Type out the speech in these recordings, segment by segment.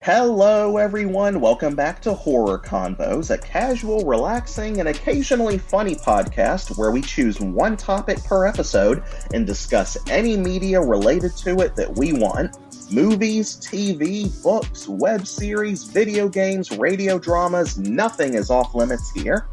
Hello everyone, welcome back to Horror Convos, a casual, relaxing, and occasionally funny podcast where we choose one topic per episode and discuss any media related to it that we want. Movies, TV, books, web series, video games, radio dramas, nothing is off limits here.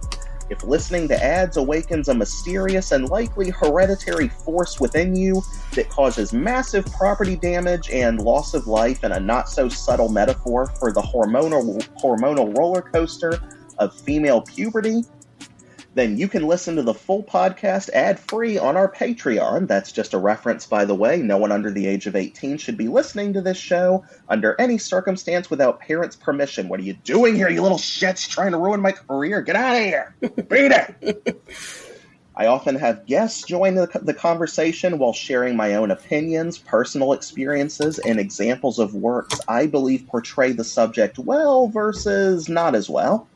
If listening to ads awakens a mysterious and likely hereditary force within you that causes massive property damage and loss of life in a not-so-subtle metaphor for the hormonal roller coaster of female puberty, then you can listen to the full podcast ad-free on our Patreon. That's just a reference, by the way. No one under the age of 18 should be listening to this show under any circumstance without parents' permission. What are you doing here, you little shits, trying to ruin my career? Get out of here! Beat it! I often have guests join the conversation while sharing my own opinions, personal experiences, and examples of works I believe portray the subject well versus not as well.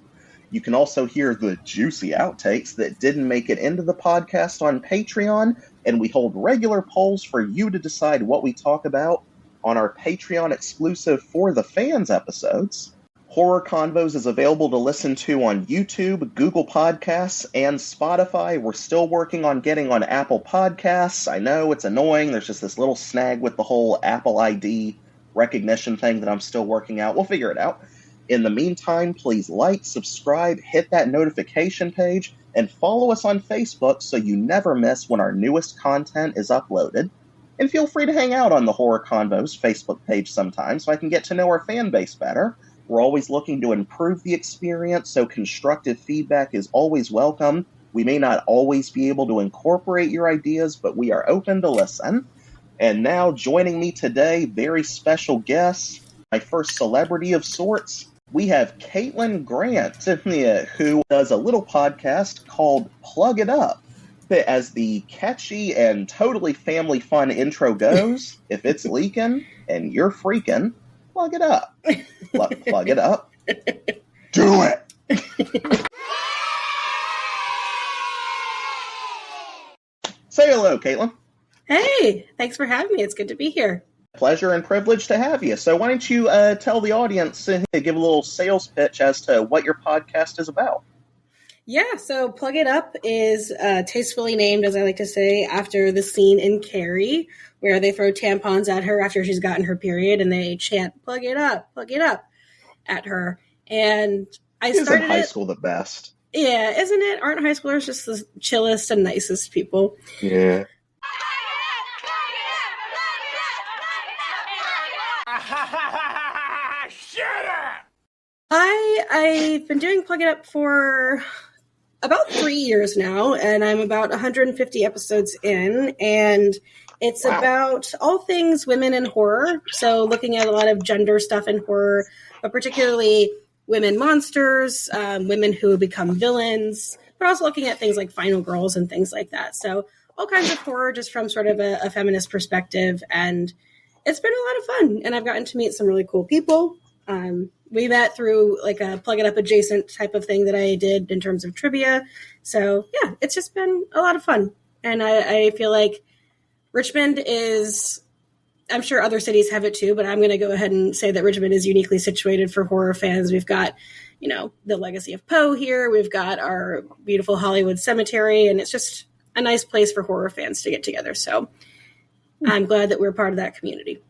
You can also hear the juicy outtakes that didn't make it into the podcast on Patreon, and we hold regular polls for you to decide what we talk about on our Patreon exclusive For the Fans episodes. Horror Convos is available to listen to on YouTube, Google Podcasts, and Spotify. We're still working on getting on Apple Podcasts. I know it's annoying. There's just this little snag with the whole Apple ID recognition thing that I'm still working out. We'll figure it out. In the meantime, please like, subscribe, hit that notification page, and follow us on Facebook so you never miss when our newest content is uploaded. And feel free to hang out on the Horror Convos Facebook page sometime so I can get to know our fan base better. We're always looking to improve the experience, so constructive feedback is always welcome. We may not always be able to incorporate your ideas, but we are open to listen. And now, joining me today, very special guest, my first celebrity of sorts, we have Caitlin Grant, who does a little podcast called Plug It Up. As the catchy and totally family fun intro goes, if it's leaking and you're freaking, plug it up. Plug it up. Do it! Say hello, Caitlin. Hey, thanks for having me. It's good to be here. Pleasure and privilege to have you. So why don't you tell the audience, give a little sales pitch as to what your podcast is about. Yeah, so Plug It Up is tastefully named, as I like to say, after the scene in Carrie, where they throw tampons at her after she's gotten her period, and they chant, plug it up, at her. And I started Isn't high school the best? Yeah, isn't it? Aren't high schoolers just the chillest and nicest people? Yeah. I've been doing Plug It Up for about 3 years now, and I'm about 150 episodes in, and it's about all things women in horror. So looking at a lot of gender stuff in horror, but particularly women monsters, women who become villains, but also looking at things like final girls and things like that. So all kinds of horror just from sort of a feminist perspective, and it's been a lot of fun, and I've gotten to meet some really cool people. We met through like a Plug It Up adjacent type of thing that I did in terms of trivia. So yeah, it's just been a lot of fun. And I feel like Richmond is, I'm sure other cities have it too, but I'm going to go ahead and say that Richmond is uniquely situated for horror fans. We've got, the legacy of Poe here. We've got our beautiful Hollywood Cemetery, and it's just a nice place for horror fans to get together. So I'm glad that we're part of that community.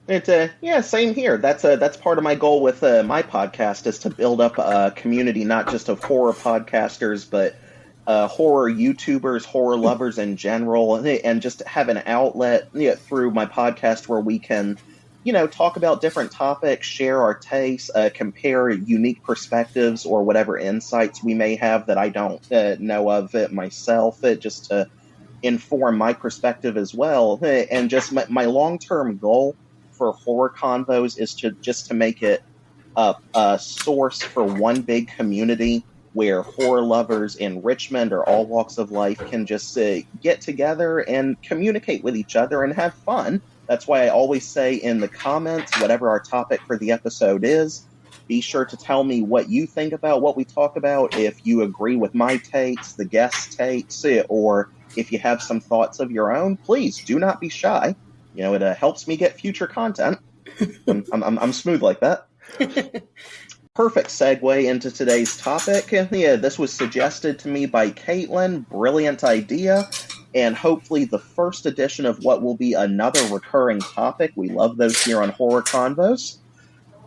Same here. That's part of my goal with my podcast is to build up a community, not just of horror podcasters, but horror YouTubers, horror lovers in general, and just have an outlet through my podcast where we can, talk about different topics, share our tastes, compare unique perspectives or whatever insights we may have that I don't know of it myself, just to inform my perspective as well. And just my long-term goal for Horror Convos is to make it a source for one big community where horror lovers in Richmond or all walks of life can just get together and communicate with each other and have fun. That's why I always say in the comments, whatever our topic for the episode is, be sure to tell me what you think about what we talk about, if you agree with my takes, the guest takes, or if you have some thoughts of your own. Please do not be shy. It helps me get future content. I'm smooth like that. Perfect segue into today's topic. Yeah, this was suggested to me by Caitlin. Brilliant idea. And hopefully the first edition of what will be another recurring topic. We love those here on Horror Convos.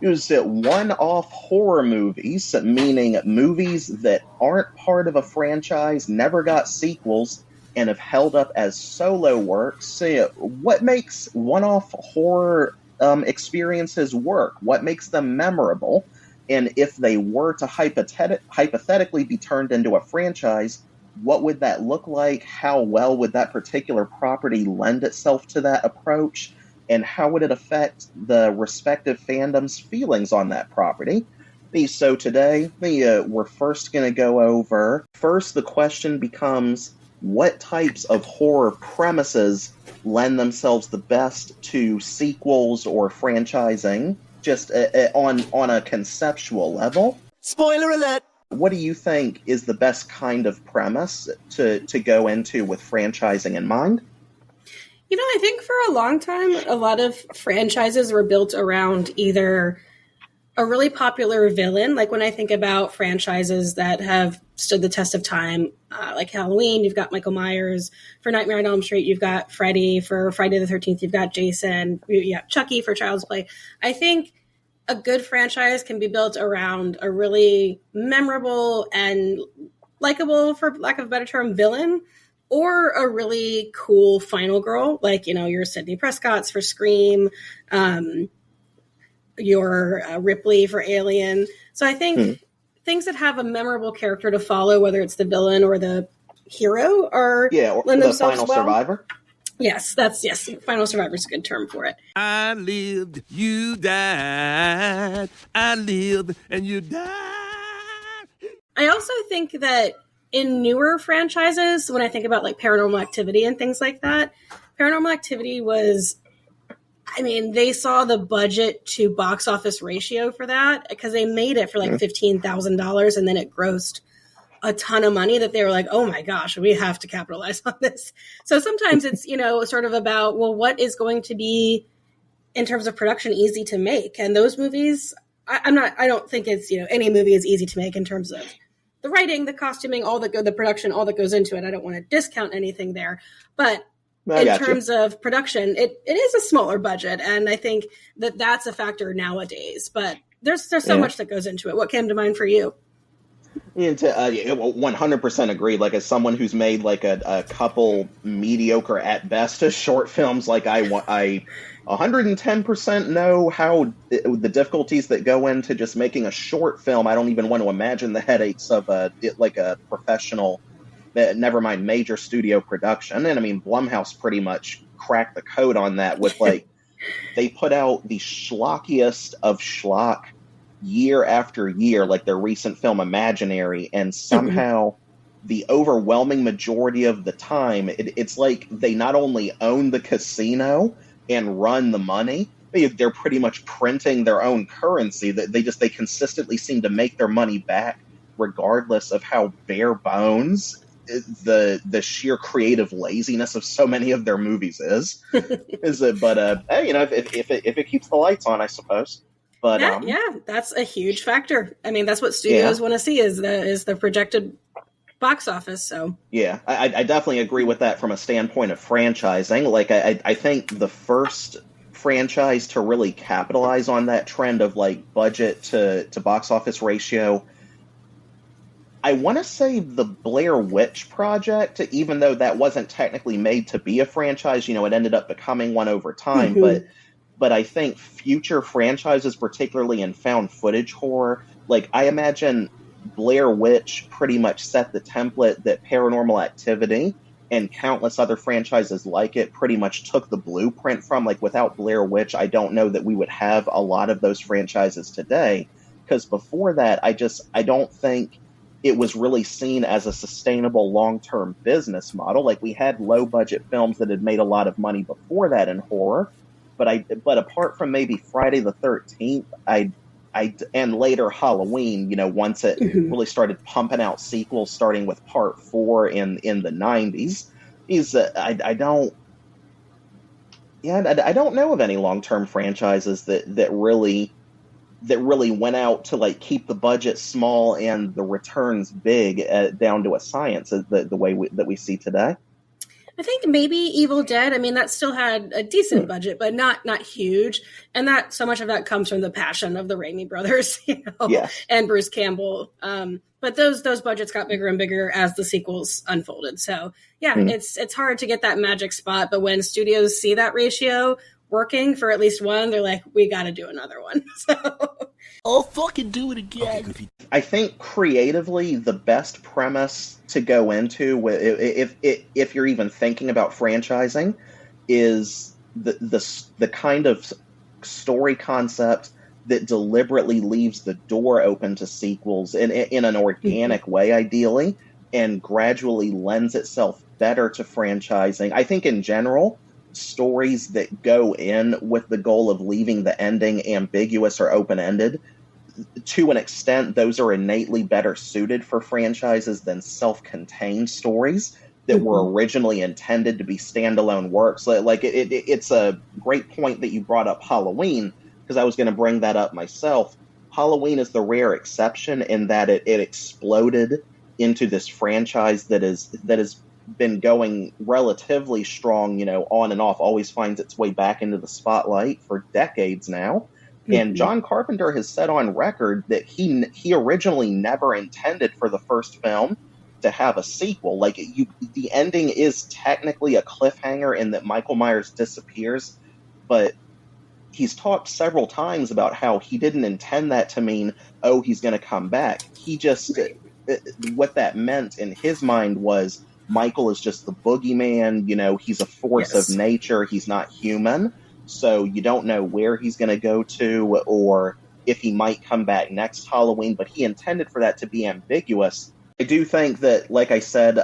Is that one-off horror movies, meaning movies that aren't part of a franchise, never got sequels, and have held up as solo works. What makes one-off horror experiences work? What makes them memorable? And if they were to hypothetically be turned into a franchise, what would that look like? How well would that particular property lend itself to that approach? And how would it affect the respective fandom's feelings on that property? So today, we're first going to go over, first the question becomes, what types of horror premises lend themselves the best to sequels or franchising, just on a conceptual level? Spoiler alert! What do you think is the best kind of premise to go into with franchising in mind? I think for a long time, a lot of franchises were built around either a really popular villain. Like when I think about franchises that have stood the test of time, like Halloween, you've got Michael Myers. For Nightmare on Elm Street, you've got Freddy. For Friday the 13th, you've got Jason. You have Chucky for Child's Play. I think a good franchise can be built around a really memorable and likable, for lack of a better term, villain, or a really cool final girl, like, your Sidney Prescott's for Scream, your Ripley for Alien. So I think things that have a memorable character to follow, whether it's the villain or the hero, or the final survivor. Yes, Final Survivor is a good term for it. I lived, you died. I lived, and you died. I also think that in newer franchises, when I think about like Paranormal Activity and things like that, Paranormal Activity was, they saw the budget to box office ratio for that because they made it for like $15,000 and then it grossed a ton of money that they were like, oh my gosh, we have to capitalize on this. So sometimes it's, sort of about, well, what is going to be in terms of production easy to make? And those movies, I don't think it's, any movie is easy to make in terms of the writing, the costuming, the production, all that goes into it. I don't want to discount anything there, but in terms of production, it is a smaller budget. And I think that that's a factor nowadays, but there's so much that goes into it. What came to mind for you? 100% agree. Like, as someone who's made like a couple mediocre at best short films, like I 110% know how the difficulties that go into just making a short film. I don't even want to imagine the headaches of a professional, never mind major studio production. And Blumhouse pretty much cracked the code on that with they put out the schlockiest of schlock year after year, like their recent film Imaginary, and somehow the overwhelming majority of the time, it's like they not only own the casino and run the money, they're pretty much printing their own currency. That they consistently seem to make their money back, regardless of how bare bones the sheer creative laziness of so many of their movies is. But if it keeps the lights on, I suppose. But that's a huge factor. That's what studios want to see is the projected box office. So I definitely agree with that from a standpoint of franchising. Like I think the first franchise to really capitalize on that trend of like budget to box office ratio, I want to say the Blair Witch Project, even though that wasn't technically made to be a franchise, it ended up becoming one over time. But I think future franchises, particularly in found footage horror, like I imagine Blair Witch pretty much set the template that Paranormal Activity and countless other franchises like it pretty much took the blueprint from. Like without Blair Witch, I don't know that we would have a lot of those franchises today. Because before that, I don't think it was really seen as a sustainable long-term business model. Like we had low-budget films that had made a lot of money before that in horror. But apart from maybe Friday the 13th, and later Halloween, once it really started pumping out sequels, starting with Part 4 in the 90s, I don't know of any long-term franchises that really that really went out to like keep the budget small and the returns big, down to a science, the way that we see today. I think maybe Evil Dead. I mean, that still had a decent budget, but not huge. And that so much of that comes from the passion of the Raimi brothers, Yes. and Bruce Campbell. But those budgets got bigger and bigger as the sequels unfolded. So yeah, it's hard to get that magic spot. But when studios see that ratio working for at least one, they're like, we got to do another one. So I'll fucking do it again. I think creatively, the best premise to go into, if you're even thinking about franchising, is the kind of story concept that deliberately leaves the door open to sequels in an organic way, ideally, and gradually lends itself better to franchising. I think in general, stories that go in with the goal of leaving the ending ambiguous or open-ended, to an extent, those are innately better suited for franchises than self-contained stories that were originally intended to be standalone works. Like it's a great point that you brought up Halloween, because I was going to bring that up myself. Halloween is the rare exception in that it exploded into this franchise that has been going relatively strong, on and off, always finds its way back into the spotlight for decades now. And John Carpenter has said on record that he originally never intended for the first film to have a sequel. Like, the ending is technically a cliffhanger in that Michael Myers disappears, but he's talked several times about how he didn't intend that to mean, oh, he's going to come back. He just, what that meant in his mind was Michael is just the boogeyman, he's a force of nature, he's not human. So you don't know where he's going to go to or if he might come back next Halloween, but he intended for that to be ambiguous. I do think that, like I said,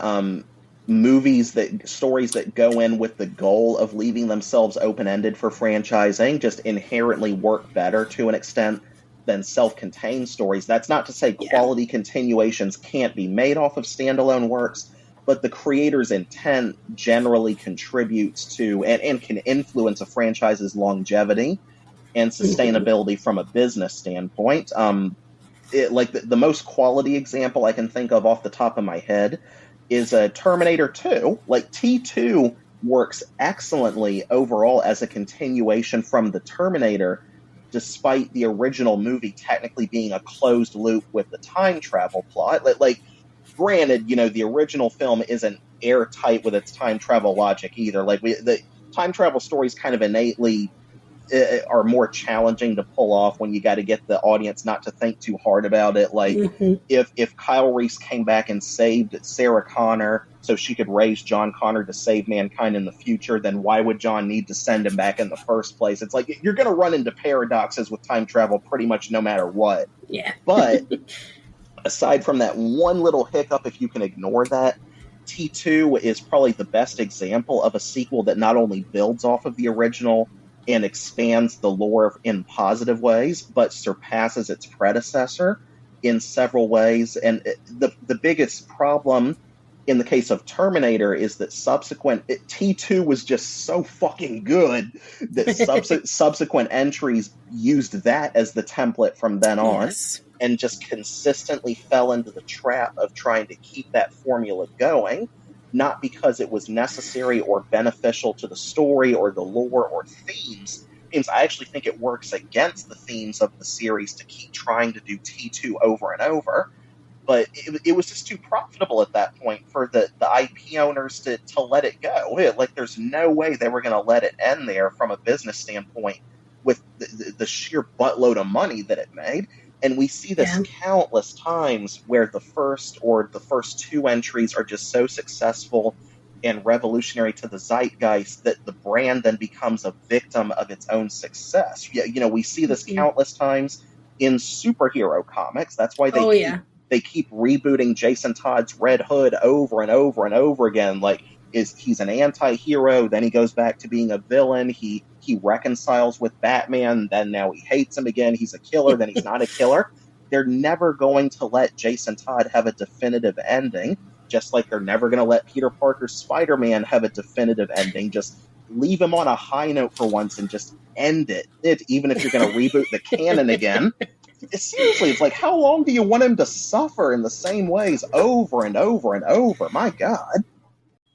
stories that go in with the goal of leaving themselves open-ended for franchising just inherently work better to an extent than self-contained stories. That's not to say quality continuations can't be made off of standalone works, but the creator's intent generally contributes to and can influence a franchise's longevity and sustainability from a business standpoint. The most quality example I can think of off the top of my head is Terminator 2. Like, T2 works excellently overall as a continuation from the Terminator, despite the original movie technically being a closed loop with the time travel plot. Granted, the original film isn't airtight with its time travel logic either. The time travel stories kind of innately are more challenging to pull off when you got to get the audience not to think too hard about it. If Kyle Reese came back and saved Sarah Connor so she could raise John Connor to save mankind in the future, then why would John need to send him back in the first place? It's like, you're going to run into paradoxes with time travel pretty much no matter what. Yeah. But aside from that one little hiccup, if you can ignore that, T2 is probably the best example of a sequel that not only builds off of the original and expands the lore in positive ways, but surpasses its predecessor in several ways. And the biggest problem in the case of Terminator is that T2 was just so fucking good that subsequent entries used that as the template from then on. And just consistently fell into the trap of trying to keep that formula going, not because it was necessary or beneficial to the story or the lore or themes. I actually think it works against the themes of the series to keep trying to do T2 over and over. But it was just too profitable at that point for the IP owners to let it go. There's no way they were going to let it end there from a business standpoint with the sheer buttload of money that it made. And we see this countless times where the first two entries are just so successful and revolutionary to the zeitgeist that the brand then becomes a victim of its own success. We see this countless times in superhero comics. That's why they keep rebooting Jason Todd's Red Hood over and over and over again. He's an anti-hero, then he goes back to being a villain. He reconciles with Batman, then now he hates him again. He's a killer, then he's not a killer. They're never going to let Jason Todd have a definitive ending, just like they're never going to let Peter Parker's Spider-Man have a definitive ending. Just leave him on a high note for once and just end it, even if you're going to reboot the canon again. Seriously, it's like, how long do you want him to suffer in the same ways over and over and over? My God.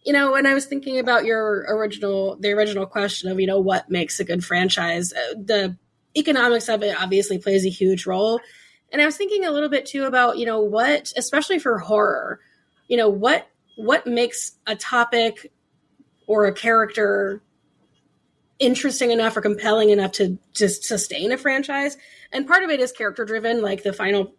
When I was thinking about the original question of, what makes a good franchise, the economics of it obviously plays a huge role. And I was thinking a little bit too about, what, especially for horror, what makes a topic or a character interesting enough or compelling enough to just sustain a franchise. And part of it is character driven, like the final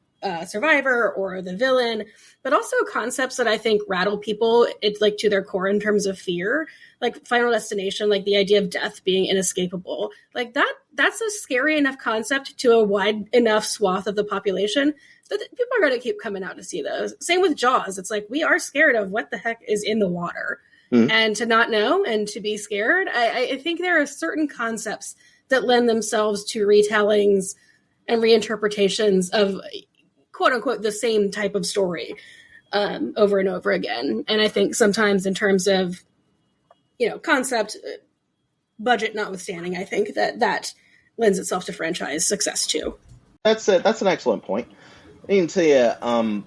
survivor or the villain, but also concepts that I think rattle people, it's like to their core in terms of fear, like Final Destination, like the idea of death being inescapable. Like that's a scary enough concept to a wide enough swath of the population that people are going to keep coming out to see those. Same with Jaws. It's like, we are scared of what the heck is in the water. And to not know and to be scared, I think there are certain concepts that lend themselves to retellings and reinterpretations of quote unquote the same type of story over and over again. And I think sometimes in terms of, concept, budget notwithstanding, I think that lends itself to franchise success too. That's an excellent point. I can tell you,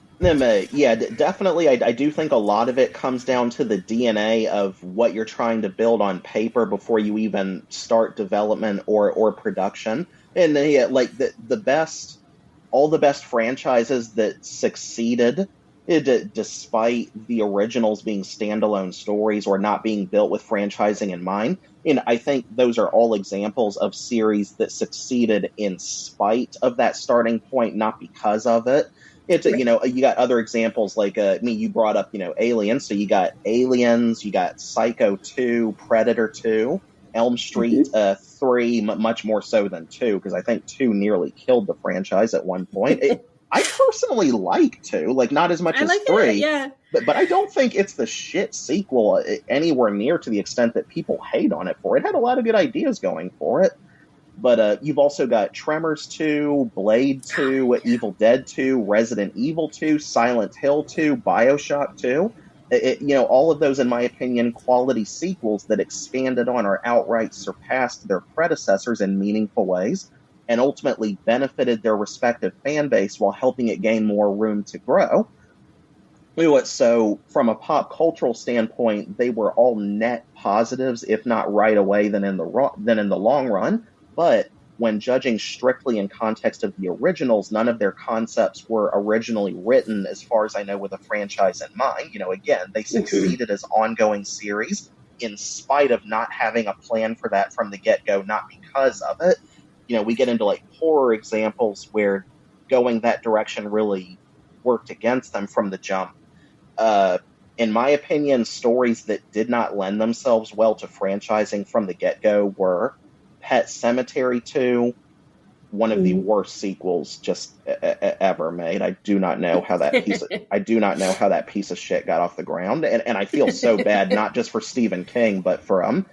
definitely. I do think a lot of it comes down to the DNA of what you're trying to build on paper before you even start development or production. And all the best franchises that succeeded, despite the originals being standalone stories or not being built with franchising in mind. And I think those are all examples of series that succeeded in spite of that starting point, not because of it. You got other examples like, you brought up, Aliens. So you got Aliens, you got Psycho 2, Predator 2, Elm Street 3, much more so than 2, because I think 2 nearly killed the franchise at one point. I personally like 2, not as much as 3. Yeah. But I don't think it's the shit sequel anywhere near to the extent that people hate on it for. It had a lot of good ideas going for it. But you've also got Tremors 2, Blade 2, Evil Dead 2, Resident Evil 2, Silent Hill 2, BioShock 2. All of those, in my opinion, quality sequels that expanded on or outright surpassed their predecessors in meaningful ways and ultimately benefited their respective fan base while helping it gain more room to grow. So from a pop cultural standpoint, they were all net positives, if not right away, than in the long run. But when judging strictly in context of the originals, none of their concepts were originally written, as far as I know, with a franchise in mind. Again, they succeeded as ongoing series in spite of not having a plan for that from the get-go, not because of it. We get into horror examples where going that direction really worked against them from the jump. In my opinion, stories that did not lend themselves well to franchising from the get-go were Pet Sematary 2, one of the worst sequels just ever made. I do not know how that piece of shit got off the ground, and I feel so bad, not just for Stephen King, but for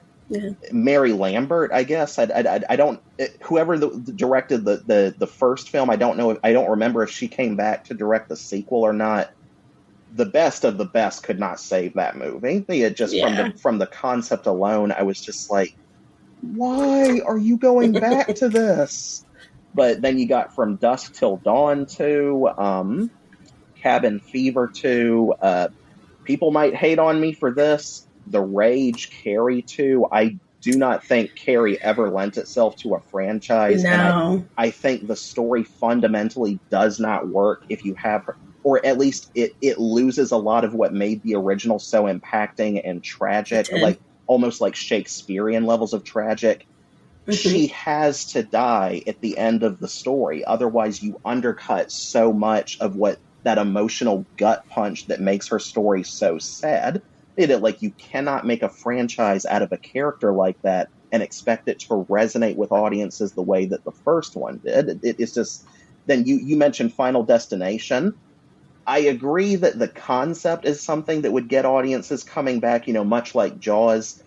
Mary Lambert. I guess I don't. Whoever directed the first film, I don't remember if she came back to direct the sequel or not. The best of the best could not save that movie. From the concept alone, I was just like, why are you going back to this? But then you got From Dusk Till Dawn 2, Cabin Fever 2. People might hate on me for this. The Rage Carrie 2. I do not think Carrie ever lent itself to a franchise. No. And I think the story fundamentally does not work if you have her, or at least it loses a lot of what made the original so impacting and tragic, almost like Shakespearean levels of tragic. She has to die at the end of the story. Otherwise, you undercut so much of what that emotional gut punch that makes her story so sad. You cannot make a franchise out of a character like that and expect it to resonate with audiences the way that the first one did. It's just... Then you mentioned Final Destination. I agree that the concept is something that would get audiences coming back, much like Jaws.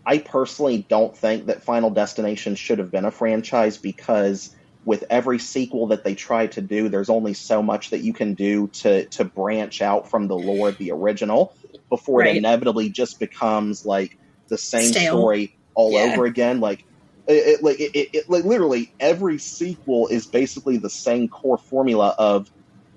I personally don't think that Final Destination should have been a franchise, because with every sequel that they try to do, there's only so much that you can do to branch out from the lore of the original before it inevitably just becomes the same story all over again. Like literally every sequel is basically the same core formula of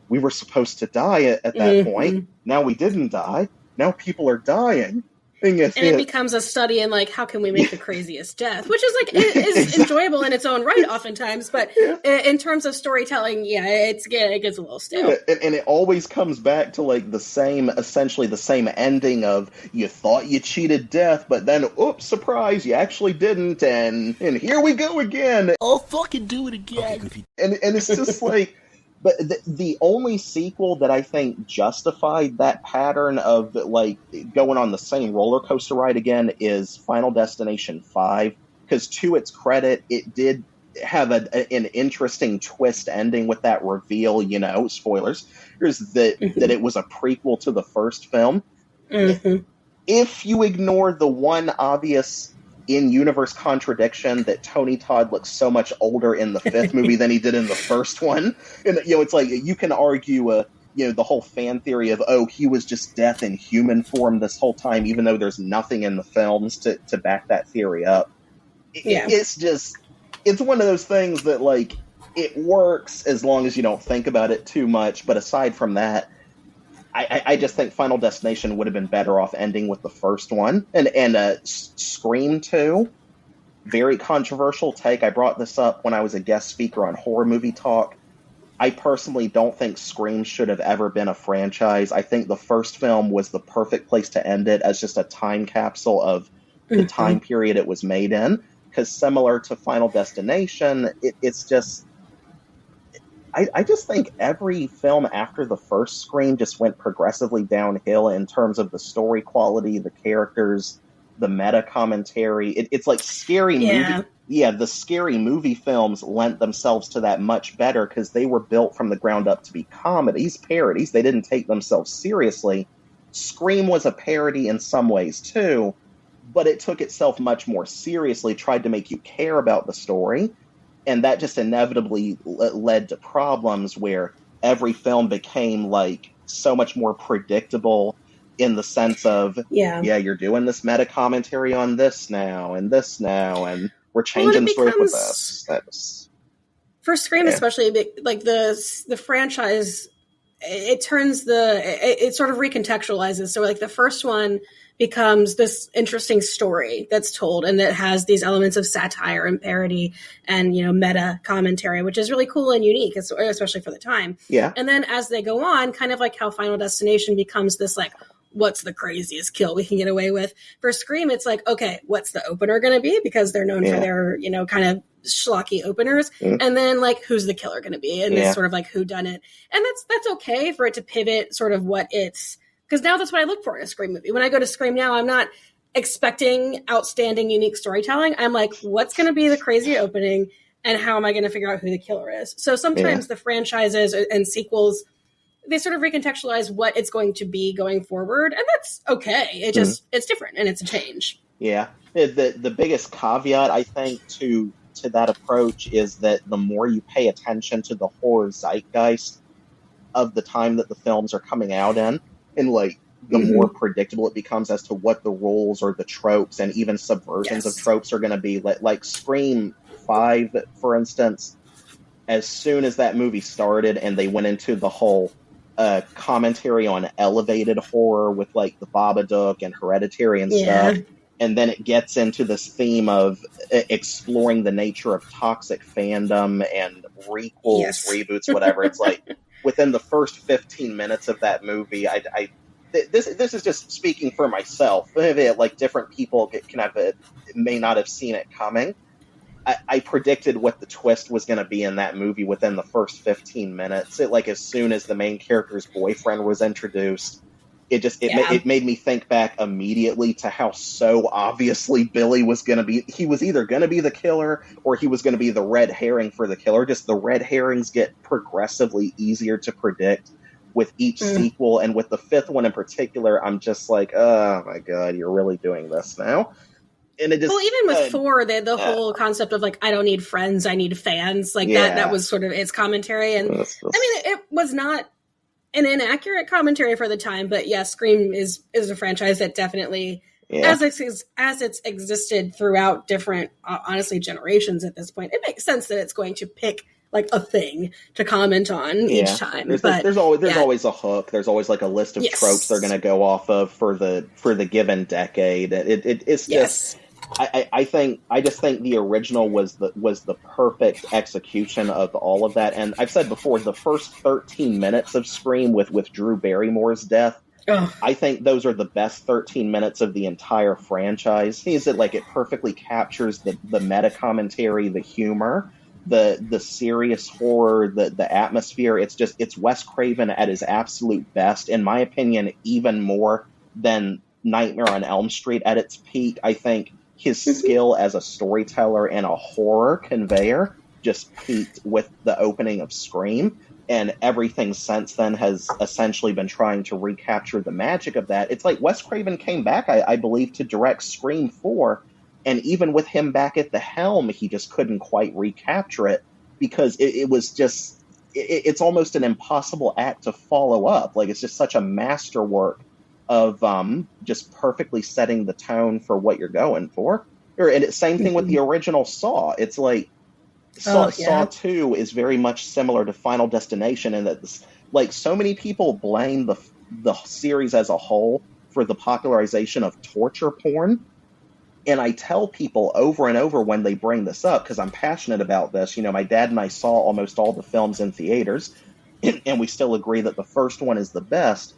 we were supposed to die at that point. Now we didn't die. Now people are dying. And it becomes a study in, like, how can we make the craziest death? Which is, like, is enjoyable in its own right oftentimes. But in terms of storytelling, it gets a little stale. And it always comes back to, like, essentially the same ending of you thought you cheated death, but then, oops, surprise, you actually didn't. And here we go again. I'll fucking do it again. And it's just like... But the only sequel that I think justified that pattern of, like, going on the same roller coaster ride again is Final Destination 5. Because to its credit, it did have an interesting twist ending with that reveal, spoilers, that it was a prequel to the first film. If you ignore the one obvious in-universe contradiction that Tony Todd looks so much older in the fifth movie than he did in the first one. And, it's like, you can argue, the whole fan theory of, he was just death in human form this whole time, even though there's nothing in the films to back that theory up. It's one of those things that, like, it works as long as you don't think about it too much, but aside from that, I just think Final Destination would have been better off ending with the first one. And Scream 2, very controversial take. I brought this up when I was a guest speaker on Horror Movie Talk. I personally don't think Scream should have ever been a franchise. I think the first film was the perfect place to end it as just a time capsule of the time period it was made in. Because similar to Final Destination, it's just... I just think every film after the first Scream just went progressively downhill in terms of the story quality, the characters, the meta commentary. It's like scary movie. Yeah, the scary movie films lent themselves to that much better because they were built from the ground up to be comedies, parodies. They didn't take themselves seriously. Scream was a parody in some ways too, but it took itself much more seriously, tried to make you care about the story. And that just inevitably led to problems where every film became, like, so much more predictable in the sense of, you're doing this meta commentary on this now, and we're changing the story with this. For Scream especially, like, the franchise, it sort of recontextualizes. So, like, the first one becomes this interesting story that's told and that has these elements of satire and parody and, meta commentary, which is really cool and unique, especially for the time. Yeah. And then as they go on, kind of like how Final Destination becomes this, like, what's the craziest kill we can get away with? For Scream, it's like, okay, what's the opener going to be? Because they're known for their, kind of schlocky openers. And then, like, who's the killer going to be? And it's sort of like who done it. And that's okay for it to pivot sort of what it's... Because now that's what I look for in a Scream movie. When I go to Scream now, I'm not expecting outstanding, unique storytelling. I'm like, what's going to be the crazy opening, and how am I going to figure out who the killer is? So sometimes the franchises and sequels, they sort of recontextualize what it's going to be going forward, and that's okay. It just it's different, and it's a change. Yeah. The biggest caveat, I think, to that approach is that the more you pay attention to the horror zeitgeist of the time that the films are coming out in, and, like, the more predictable it becomes as to what the roles or the tropes and even subversions of tropes are going to be. Like Scream 5, for instance, as soon as that movie started and they went into the whole commentary on elevated horror with, like, the Babadook and Hereditary and stuff, and then it gets into this theme of exploring the nature of toxic fandom and requels, reboots, whatever. It's like... Within the first 15 minutes of that movie, this is just speaking for myself. Like, different people may not have seen it coming. I predicted what the twist was going to be in that movie within the first 15 minutes. As soon as the main character's boyfriend was introduced, it made me think back immediately to how so obviously Billy was going to be. He was either going to be the killer or he was going to be the red herring for the killer. Just the red herrings get progressively easier to predict with each sequel. And with the fifth one in particular, I'm just like, oh my God, you're really doing this now. And it just, well, even with 4, the whole concept of, like, I don't need friends, I need fans. Like, that was sort of its commentary. And it was not an inaccurate commentary for the time, but Scream is a franchise that definitely as it's existed throughout different, honestly, generations at this point, it makes sense that it's going to pick like a thing to comment on each time. There's always a hook. There's always like a list of tropes they're going to go off of for the given decade. It's just I just think the original was the perfect execution of all of that. And I've said before, the first 13 minutes of Scream with Drew Barrymore's death, I think those are the best 13 minutes of the entire franchise. It perfectly captures the meta commentary, the humor, the serious horror, the atmosphere. It's Wes Craven at his absolute best, in my opinion, even more than Nightmare on Elm Street at its peak. I think his skill as a storyteller and a horror conveyor just peaked with the opening of Scream, and everything since then has essentially been trying to recapture the magic of that. It's like Wes Craven came back, I believe, to direct Scream 4, and even with him back at the helm, he just couldn't quite recapture it, because it's almost an impossible act to follow up. Like, it's just such a masterwork of just perfectly setting the tone for what you're going for. And it's same thing with the original Saw. It's like Saw 2 is very much similar to Final Destination in that, like, so many people blame the series as a whole for the popularization of torture porn. And I tell people over and over when they bring this up, because I'm passionate about this. You know, my dad and I saw almost all the films in theaters, and we still agree that the first one is the best.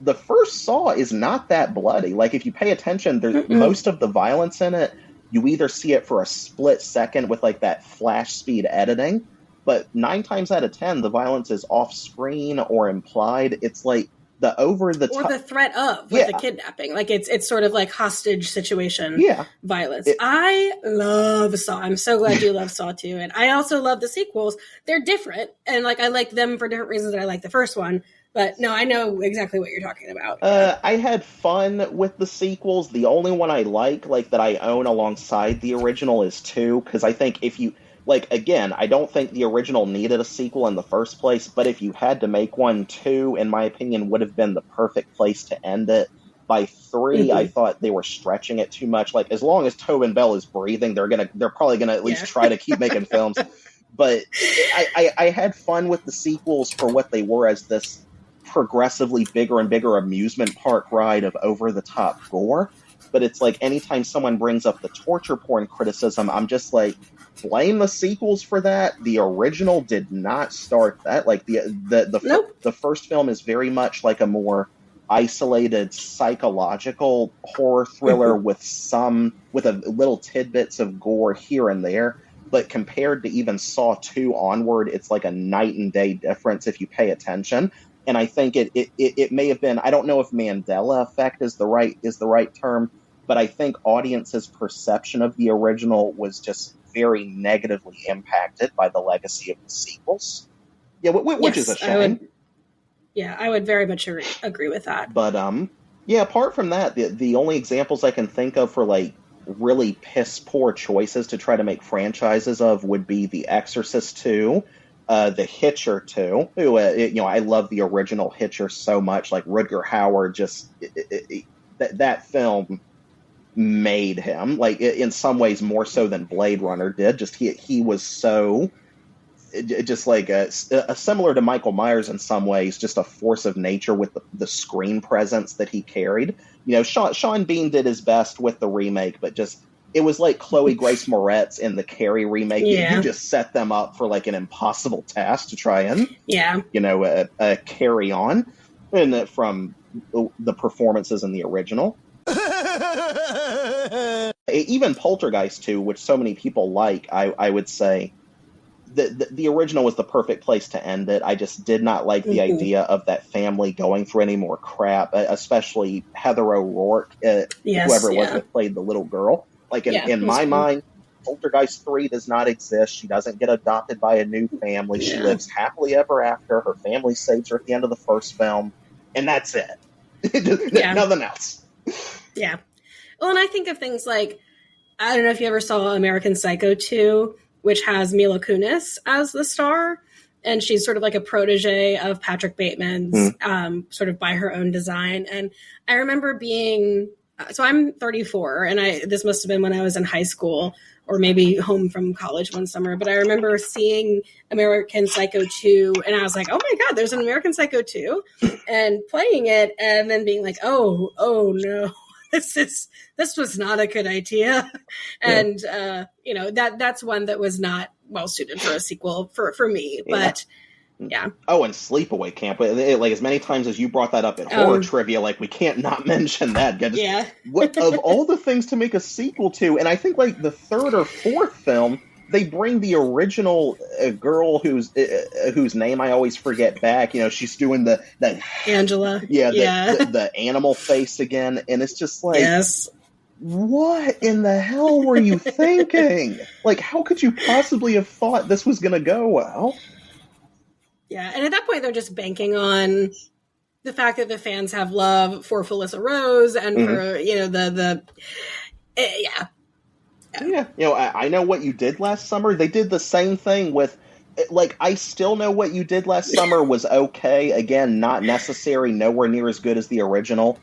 The first Saw is not that bloody. Like, if you pay attention, there's most of the violence in it, you either see it for a split second with like that flash speed editing, but 9 times out of 10, the violence is off screen or implied. It's like the over the top, or the threat of with the kidnapping. Like it's sort of like hostage situation violence. I love Saw. I'm so glad you love Saw 2. And I also love the sequels. They're different, and like I like them for different reasons that I like the first one. But no, I know exactly what you're talking about. I had fun with the sequels. The only one I like that I own alongside the original is 2, because I think if you, like, again, I don't think the original needed a sequel in the first place, but if you had to make one, 2, in my opinion, would have been the perfect place to end it. By 3, I thought they were stretching it too much. Like, as long as Tobin Bell is breathing, they're probably gonna at least try to keep making films. But I had fun with the sequels for what they were, as this progressively bigger and bigger amusement park ride of over-the-top gore. But it's like, anytime someone brings up the torture porn criticism, I'm just like, blame the sequels for that. The original did not start that. Like, the first film is very much like a more isolated psychological horror thriller with a little tidbits of gore here and there. But compared to even Saw 2 onward, it's like a night and day difference if you pay attention. And I think it may have been, I don't know if Mandela effect is the right term, but I think audiences' perception of the original was just very negatively impacted by the legacy of the sequels. Yeah, which is a shame. I would very much agree with that. But apart from that, the only examples I can think of for like really piss poor choices to try to make franchises of would be The Exorcist 2. The Hitcher 2, who, I love the original Hitcher so much. Like, Rutger Hauer that film made him, like, in some ways more so than Blade Runner did. Just he was so, just like a similar to Michael Myers in some ways, just a force of nature with the screen presence that he carried. You know, Sean Bean did his best with the remake, but just, it was like Chloe Grace Moretz in the Carrie remake. Yeah. You just set them up for like an impossible task to try and, carry on, and from the performances in the original. Even Poltergeist 2, which so many people like, I would say the original was the perfect place to end it. I just did not like the idea of that family going through any more crap, especially Heather O'Rourke, whoever it was that played the little girl. Like, in my mind, Poltergeist 3 does not exist. She doesn't get adopted by a new family. She lives happily ever after. Her family saves her at the end of the first film. And that's it. Nothing else. Yeah. Well, and I think of things like, I don't know if you ever saw American Psycho 2, which has Mila Kunis as the star. And she's sort of like a protege of Patrick Bateman's, sort of by her own design. And I remember being so I'm 34, and this must have been when I was in high school or maybe home from college one summer. But I remember seeing American Psycho 2, and I was like, oh my God, there's an American Psycho 2, and playing it and then being like, oh no, this was not a good idea. And, that's one that was not well suited for a sequel for me, but yeah. Oh, and Sleepaway Camp. Like, as many times as you brought that up at horror trivia, like, we can't not mention that. What of all the things to make a sequel to, and I think like the third or fourth film, they bring the original girl whose name I always forget back. She's doing the Angela. The animal face again, and it's just like, yes. What in the hell were you thinking? Like, how could you possibly have thought this was going to go well? Yeah, and at that point, they're just banking on the fact that the fans have love for Felissa Rose and for, I Know What You Did Last Summer. They did the same thing with, like, I Still Know What You Did Last Summer was okay. Again, not necessary, nowhere near as good as the original.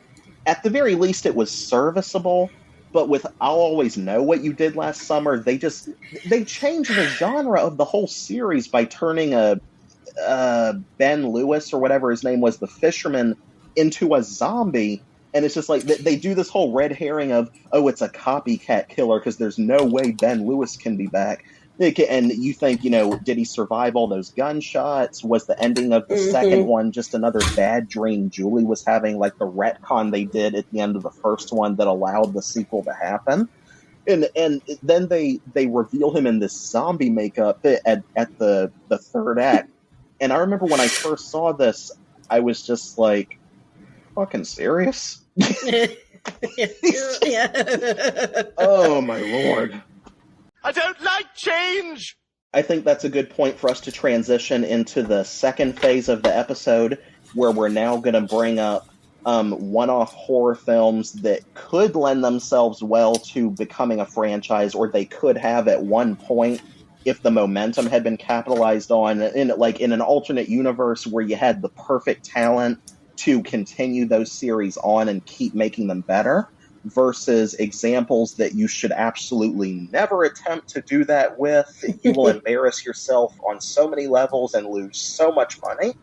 At the very least, it was serviceable. But with I'll Always Know What You Did Last Summer, they changed the genre of the whole series by turning Ben Lewis, or whatever his name was, the fisherman, into a zombie. And it's just like, they do this whole red herring of, oh, it's a copycat killer because there's no way Ben Lewis can be back. And you think, did he survive all those gunshots? Was the ending of the second one just another bad dream Julie was having, like the retcon they did at the end of the first one that allowed the sequel to happen? And then they reveal him in this zombie makeup at the third act. And I remember when I first saw this, I was just like, fucking serious? Oh, my Lord. I don't like change! I think that's a good point for us to transition into the second phase of the episode, where we're now going to bring up one-off horror films that could lend themselves well to becoming a franchise, or they could have at one point if the momentum had been capitalized on, in an alternate universe where you had the perfect talent to continue those series on and keep making them better, versus examples that you should absolutely never attempt to do that with. You will embarrass yourself on so many levels and lose so much money.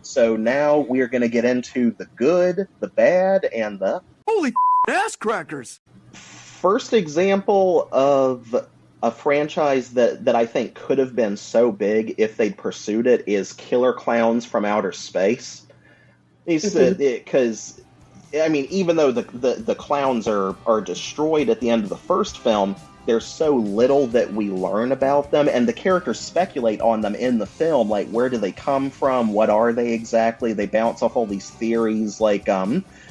So now we are going to get into the good, the bad, and the... Holy ass crackers! First example of a franchise that I think could have been so big if they'd pursued it is Killer Klowns from Outer Space. Because, I mean, even though the clowns are destroyed at the end of the first film, there's so little that we learn about them, and the characters speculate on them in the film, like, where do they come from, what are they exactly? They bounce off all these theories, like,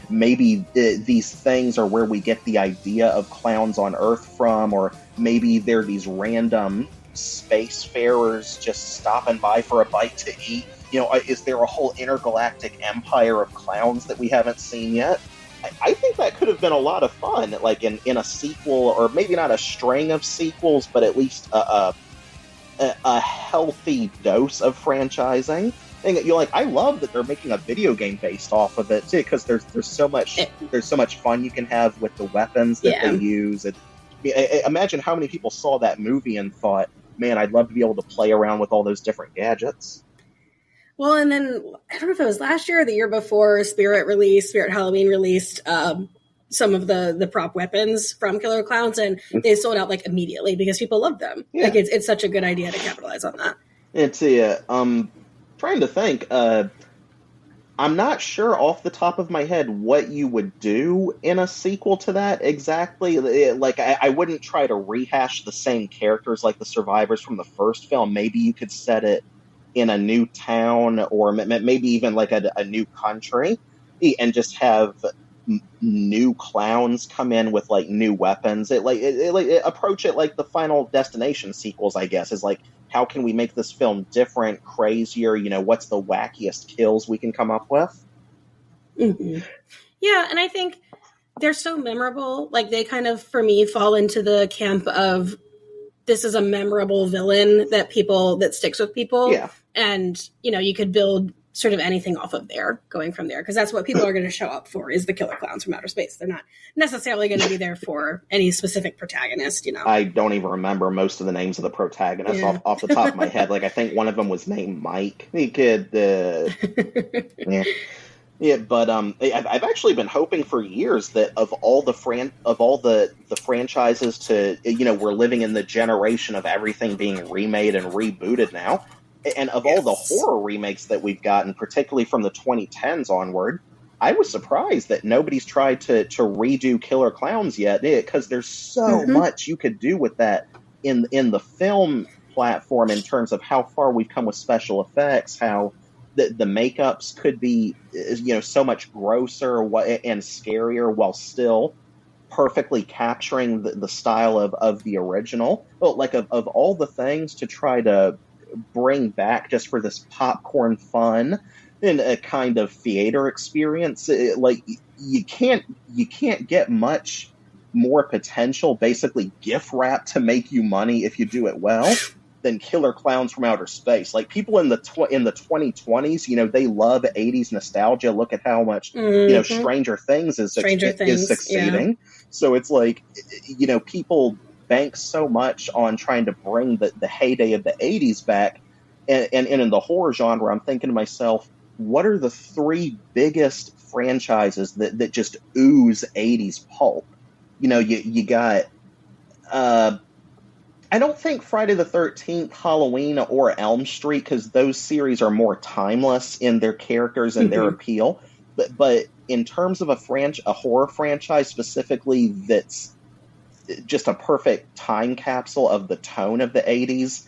maybe these things are where we get the idea of clowns on Earth from, or maybe they're these random spacefarers just stopping by for a bite to eat. Is there a whole intergalactic empire of clowns that we haven't seen yet? I think that could have been a lot of fun, like in a sequel, or maybe not a string of sequels, but at least a healthy dose of franchising. And I love that they're making a video game based off of it too, because there's so much fun you can have with the weapons that they use. Imagine how many people saw that movie and thought, "Man, I'd love to be able to play around with all those different gadgets." Well, and then, I don't know if it was last year or the year before, Spirit Halloween released some of the prop weapons from Killer Klowns, and they sold out, like, immediately because people loved them. Yeah. Like, it's such a good idea to capitalize on that. It's trying to think. I'm not sure off the top of my head what you would do in a sequel to that exactly. Like, I wouldn't try to rehash the same characters like the survivors from the first film. Maybe you could set it in a new town, or maybe even like a new country, and just have new clowns come in with like new weapons. Approach it like the Final Destination sequels, I guess, is like, how can we make this film different, crazier? What's the wackiest kills we can come up with? Mm-hmm. Yeah, and I think they're so memorable. Like, they kind of, for me, fall into the camp of, this is a memorable villain that sticks with people. Yeah. And, you could build sort of anything off of there, going from there, because that's what people are going to show up for, is the killer clowns from outer space. They're not necessarily going to be there for any specific protagonist, you know. I don't even remember most of the names of the protagonists off the top of my head. Like, I think one of them was named Mike. He could, yeah. Yeah, but I've actually been hoping for years that of all the franchises to, you know, we're living in the generation of everything being remade and rebooted now, and of all the horror remakes that we've gotten, particularly from the 2010s onward, I was surprised that nobody's tried to redo Killer Klowns yet, because there's so much you could do with that in the film platform in terms of how far we've come with special effects, how the makeups could be, you know, so much grosser and scarier while still perfectly capturing the style of the original. Well, like of all the things to try to bring back just for this popcorn fun and a kind of theater experience, like you can't get much more potential, basically gift wrap to make you money if you do it well, than Killer Klowns from Outer Space. Like, people in the 2020s, you know, they love 80s nostalgia. Look at how much you know Stranger Things is succeeding. Yeah. So it's like, you know, people bank so much on trying to bring the heyday of the 80s back, and in the horror genre, I'm thinking to myself, what are the 3 biggest franchises that just ooze 80s pulp? You know, you got I don't think Friday the 13th, Halloween, or Elm Street, because those series are more timeless in their characters and their appeal. But in terms of a horror franchise specifically that's just a perfect time capsule of the tone of the 80s,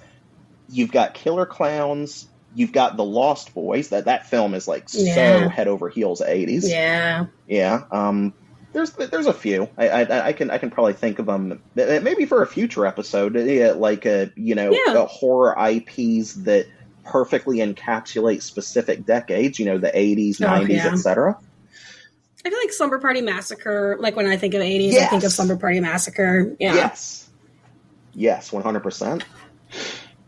you've got Killer Klowns, you've got The Lost Boys. That film is like so head over heels 80s. Yeah. Yeah. There's a few. I can probably think of them maybe for a future episode. Like horror IPs that perfectly encapsulate specific decades. You know, the 80s, 90s, etc. I feel like Slumber Party Massacre. Like, when I think of 80s, I think of Slumber Party Massacre. Yeah. Yes, 100%.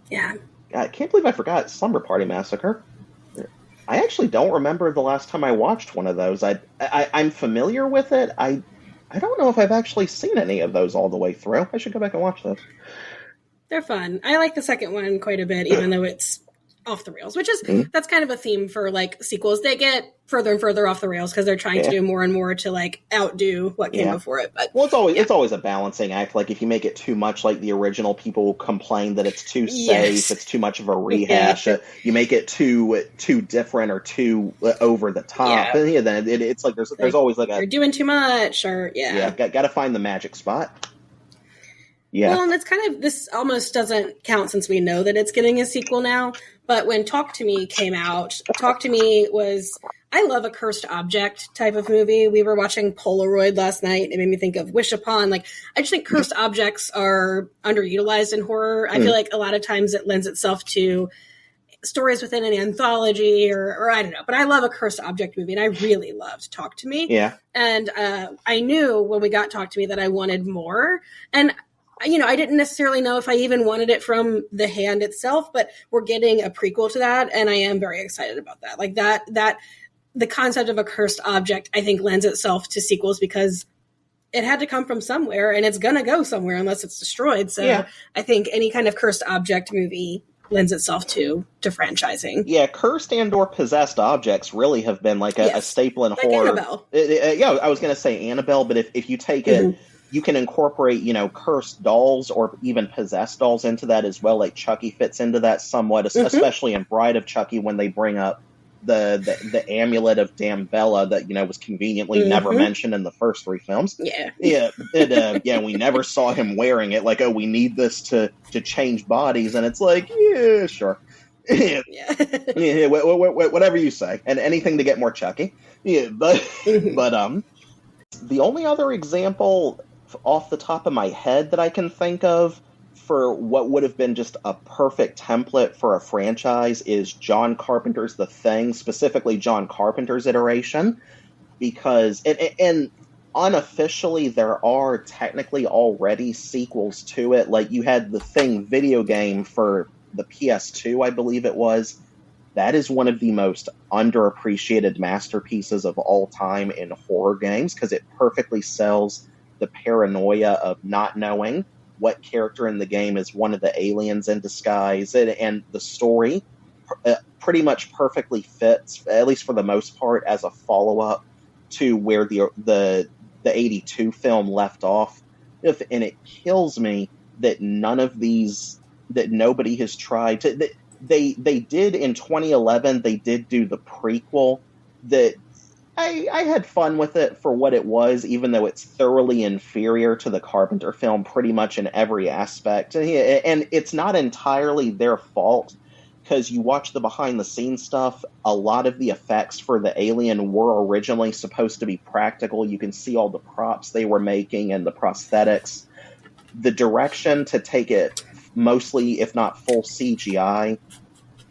Yeah. I can't believe I forgot Slumber Party Massacre. I actually don't remember the last time I watched one of those. I'm familiar with it. I don't know if I've actually seen any of those all the way through. I should go back and watch those. They're fun. I like the second one quite a bit, even though it's off the rails, which is that's kind of a theme for like sequels. They get further and further off the rails because they're trying to do more and more to like outdo what came before it. But it's always a balancing act. Like, if you make it too much like the original, people will complain that it's too safe, it's too much of a rehash. You make it too different or too over the top, and then it's like there's always like you're doing too much, or got to find the magic spot. Yeah. Well, and it's kind of, this almost doesn't count since we know that it's getting a sequel now. But when Talk to Me came out, Talk to Me was, I love a cursed object type of movie. We were watching Polaroid last night. It made me think of Wish Upon. Like, I just think cursed objects are underutilized in horror. I feel like a lot of times it lends itself to stories within an anthology or I don't know. But I love a cursed object movie, and I really loved Talk to Me. Yeah. And I knew when we got Talk to Me that I wanted more. And you know, I didn't necessarily know if I even wanted it from The Hand itself, but we're getting a prequel to that, and I am very excited about that. Like, that the concept of a cursed object, I think, lends itself to sequels because it had to come from somewhere, and it's gonna go somewhere unless it's destroyed. So I think any kind of cursed object movie lends itself to franchising. Yeah, cursed and or possessed objects really have been like a staple in horror. Annabelle. I was going to say Annabelle, but if you take it, you can incorporate, you know, cursed dolls or even possessed dolls into that as well. Like, Chucky fits into that somewhat, especially in Bride of Chucky when they bring up the amulet of Dambella that, you know, was conveniently never mentioned in the first 3 films. We never saw him wearing it. Like, we need this to change bodies, and it's like, yeah, sure. Whatever you say, and anything to get more Chucky. But the only other example off the top of my head that I can think of for what would have been just a perfect template for a franchise is John Carpenter's The Thing, specifically John Carpenter's iteration, because and unofficially there are technically already sequels to it. Like, you had The Thing video game for the PS2, I believe it was, that is one of the most underappreciated masterpieces of all time in horror games, because it perfectly sells the paranoia of not knowing what character in the game is one of the aliens in disguise, and the story pretty much perfectly fits, at least for the most part, as a follow-up to where the 82 film left off. And it kills me that nobody has tried to. They did in 2011. They did do the prequel. That I had fun with it for what it was, even though it's thoroughly inferior to the Carpenter film pretty much in every aspect. And it's not entirely their fault, because you watch the behind-the-scenes stuff, a lot of the effects for the alien were originally supposed to be practical. You can see all the props they were making and the prosthetics. The direction to take it mostly, if not full CGI,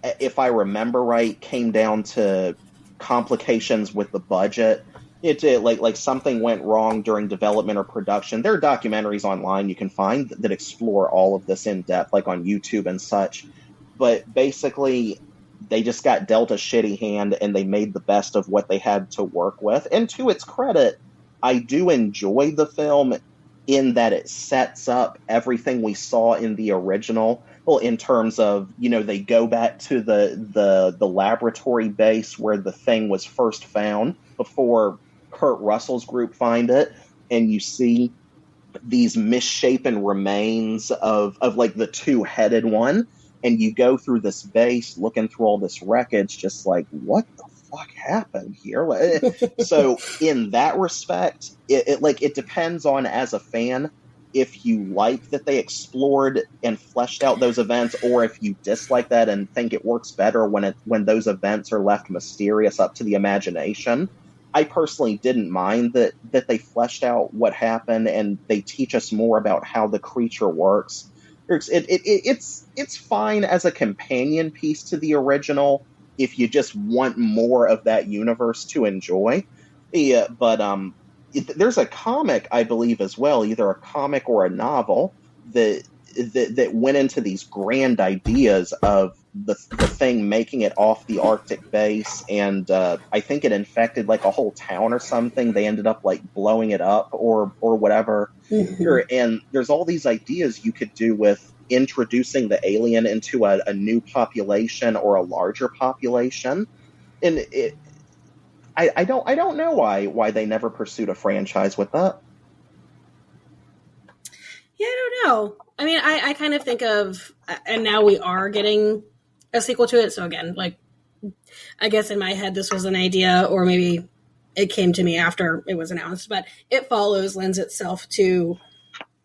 if I remember right, came down to complications with the budget. It like something went wrong during development or production. There are documentaries online you can find that explore all of this in depth, like on YouTube and such. But basically, they just got dealt a shitty hand, and they made the best of what they had to work with. And to its credit, I do enjoy the film in that it sets up everything we saw in the original. Well, in terms of, they go back to the laboratory base where the thing was first found before Kurt Russell's group find it, and you see these misshapen remains of like the two-headed one. And you go through this base, looking through all this wreckage, just like, what the fuck happened here? So in that respect, it depends on, as a fan, if you like that they explored and fleshed out those events, or if you dislike that and think it works better when those events are left mysterious up to the imagination. I personally didn't mind that they fleshed out what happened, and they teach us more about how the creature works. It's fine as a companion piece to the original if you just want more of that universe to enjoy. Yeah, but there's a comic, I believe, as well, either a comic or a novel that went into these grand ideas of the thing making it off the Arctic base, and I think it infected like a whole town or something. They ended up like blowing it up or whatever. Mm-hmm. And there's all these ideas you could do with introducing the alien into a new population or a larger population, and I don't know why they never pursued a franchise with that. Yeah, I don't know. I mean, I kind of think of, and now we are getting a sequel to it. So again, like, I guess in my head, this was an idea, or maybe it came to me after it was announced, but It Follows lends itself to,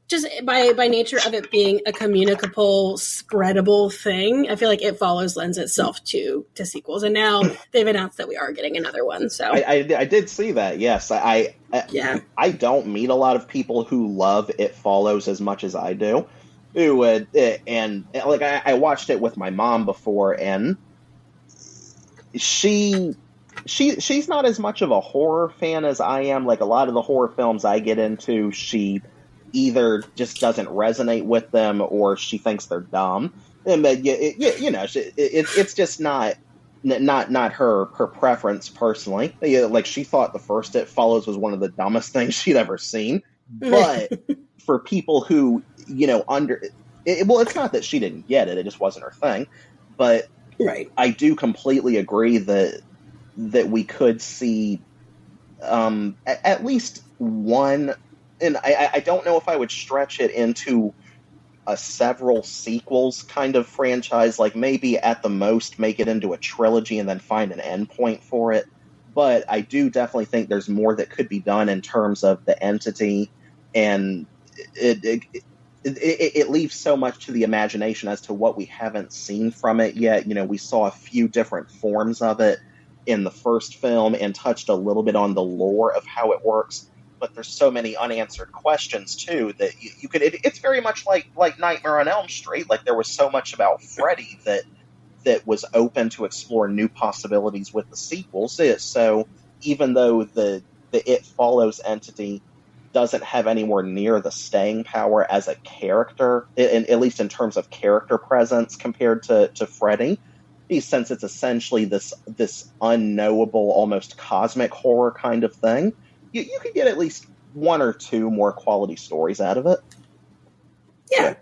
just by nature of it being a communicable, spreadable thing. I feel like It Follows lends itself to sequels. And now they've announced that we are getting another one. So I did see that. Yes. I don't meet a lot of people who love It Follows as much as I do. And like I watched it with my mom before, and she's not as much of a horror fan as I am. Like a lot of the horror films I get into, she either just doesn't resonate with them or she thinks they're dumb. And it's just not her preference personally. Like she thought the first It Follows was one of the dumbest things she'd ever seen. But for people who, it's not that she didn't get it, it just wasn't her thing. But right. I do completely agree that we could see at least one, and I don't know if I would stretch it into a several sequels kind of franchise, like maybe at the most make it into a trilogy and then find an endpoint for it. But I do definitely think there's more that could be done in terms of the entity, and it leaves so much to the imagination as to what we haven't seen from it yet. We saw a few different forms of it in the first film and touched a little bit on the lore of how it works. But there's so many unanswered questions too that you could. It's very much like Nightmare on Elm Street. Like there was so much about Freddy that was open to explore new possibilities with the sequels. So even though the It Follows entity doesn't have anywhere near the staying power as a character, at least in terms of character presence compared to Freddy, since it's essentially this unknowable, almost cosmic horror kind of thing, you could get at least one or two more quality stories out of it. Yeah.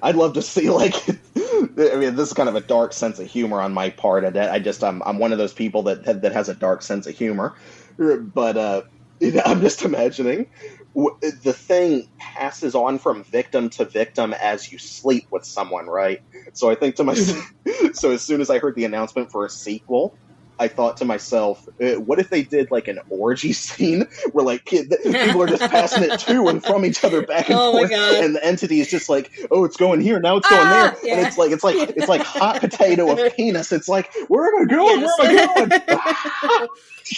I'd love to see, like, I mean, this is kind of a dark sense of humor on my part. I'm one of those people that has a dark sense of humor, but I'm just imagining the thing passes on from victim to victim as you sleep with someone, right? So I think to myself, so as soon as I heard the announcement for a sequel, I thought to myself, what if they did like an orgy scene where like people are just passing it to and from each other back and forth, and the entity is just like, oh, it's going here, now it's going there, and it's like hot potato of penis. It's like, where am I going? Yes. Where am I going?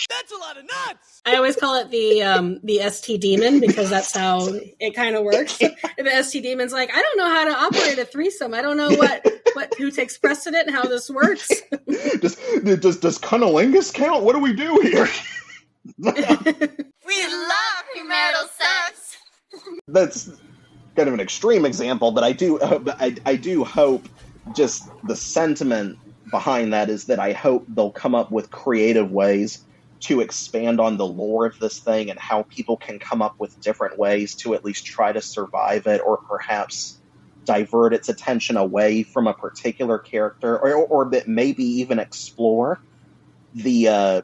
That's a lot of nuts. I always call it the ST demon, because that's how it kind of works. The ST demon's like, I don't know how to operate a threesome. I don't know who takes precedent and how this works. Does cunnilingus count? What do we do here? We love premarital sex. That's kind of an extreme example, but I do hope just the sentiment behind that is that I hope they'll come up with creative ways to expand on the lore of this thing and how people can come up with different ways to at least try to survive it, or perhaps divert its attention away from a particular character, or that maybe even explore the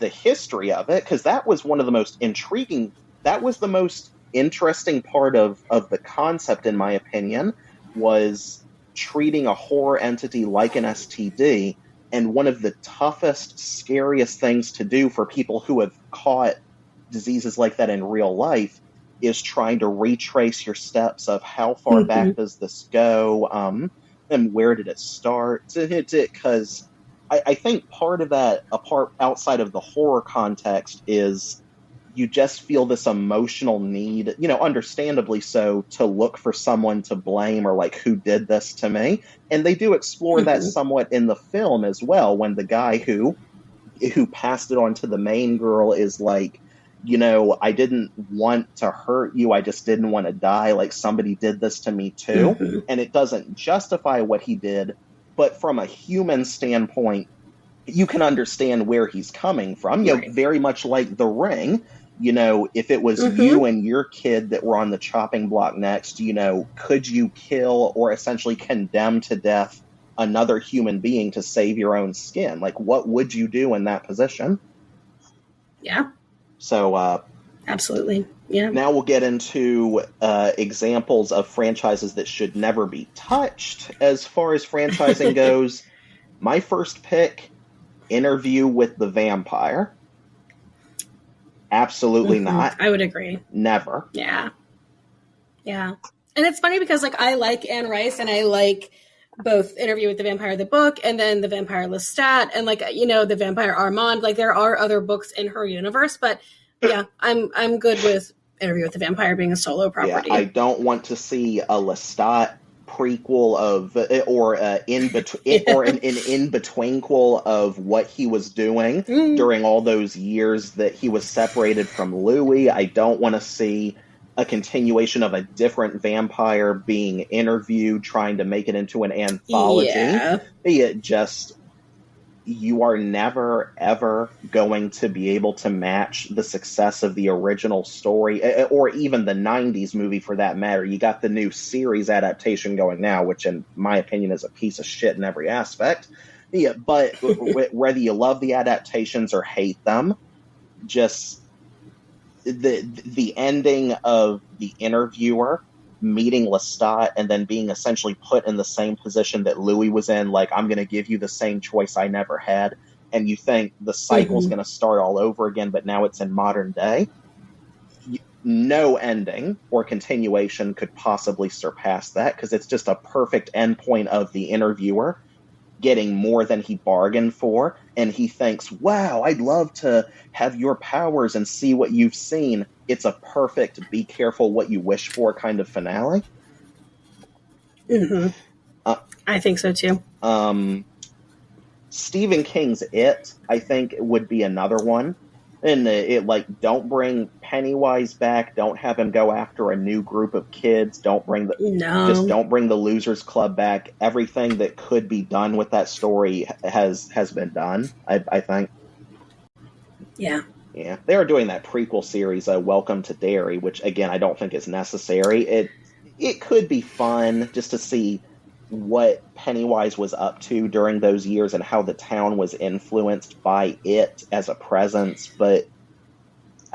history of it, because that was one of the most intriguing, that was the most interesting part of the concept, in my opinion, was treating a horror entity like an STD. And one of the toughest, scariest things to do for people who have caught diseases like that in real life is trying to retrace your steps of how far back does this go, and where did it start? Because I think part of that, outside of the horror context, is you just feel this emotional need, understandably so, to look for someone to blame, or like, who did this to me? And they do explore that somewhat in the film as well, when the guy who passed it on to the main girl is like, I didn't want to hurt you, I just didn't want to die, like somebody did this to me too. And it doesn't justify what he did, but from a human standpoint, you can understand where he's coming from. Very much like The Ring. If it was you and your kid that were on the chopping block next, could you kill or essentially condemn to death another human being to save your own skin? Like, what would you do in that position? Yeah. So, absolutely. Yeah. Now we'll get into examples of franchises that should never be touched as far as franchising goes. My first pick, Interview with the Vampire. Absolutely not. I would agree. Never. Yeah. And it's funny because, like, I like Anne Rice, and I like both Interview with the Vampire, the book, and then The Vampire Lestat, and, like, The Vampire Armand. Like, there are other books in her universe, but yeah, I'm good with Interview with the Vampire being a solo property. Yeah, I don't want to see a Lestat prequel or an in-betweenquel of what he was doing during all those years that he was separated from Louis. I don't want to see a continuation of a different vampire being interviewed, trying to make it into an anthology. You are never, ever going to be able to match the success of the original story, or even the 90s movie for that matter. You got the new series adaptation going now, which in my opinion is a piece of shit in every aspect. Yeah, but whether you love the adaptations or hate them, just the ending of The Interviewer, meeting Lestat and then being essentially put in the same position that Louis was in, like, I'm going to give you the same choice I never had, and you think the cycle's going to start all over again, but now it's in modern day. No ending or continuation could possibly surpass that, because it's just a perfect endpoint of The Interviewer getting more than he bargained for, and he thinks, wow, I'd love to have your powers and see what you've seen. It's a perfect be careful what you wish for kind of finale. I think so too. Stephen King's It, I think, would be another one. And don't bring Pennywise back. Don't have him go after a new group of kids. Don't bring the Losers Club back. Everything that could be done with that story has been done, I think. Yeah. Yeah. They were doing that prequel series, Welcome to Derry, which, again, I don't think is necessary. It could be fun just to see what Pennywise was up to during those years and how the town was influenced by it as a presence, but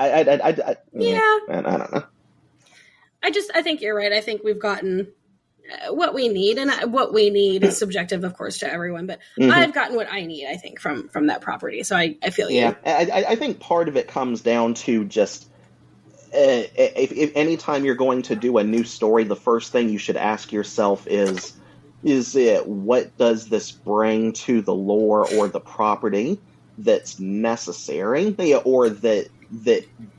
I don't know. I think you're right. I think we've gotten what we need, and what we need is subjective, of course, to everyone, but I've gotten what I need, I think, from that property, so I feel you. Yeah, I think part of it comes down to just if anytime you're going to do a new story, the first thing you should ask yourself is it what does this bring to the lore or the property that's necessary or that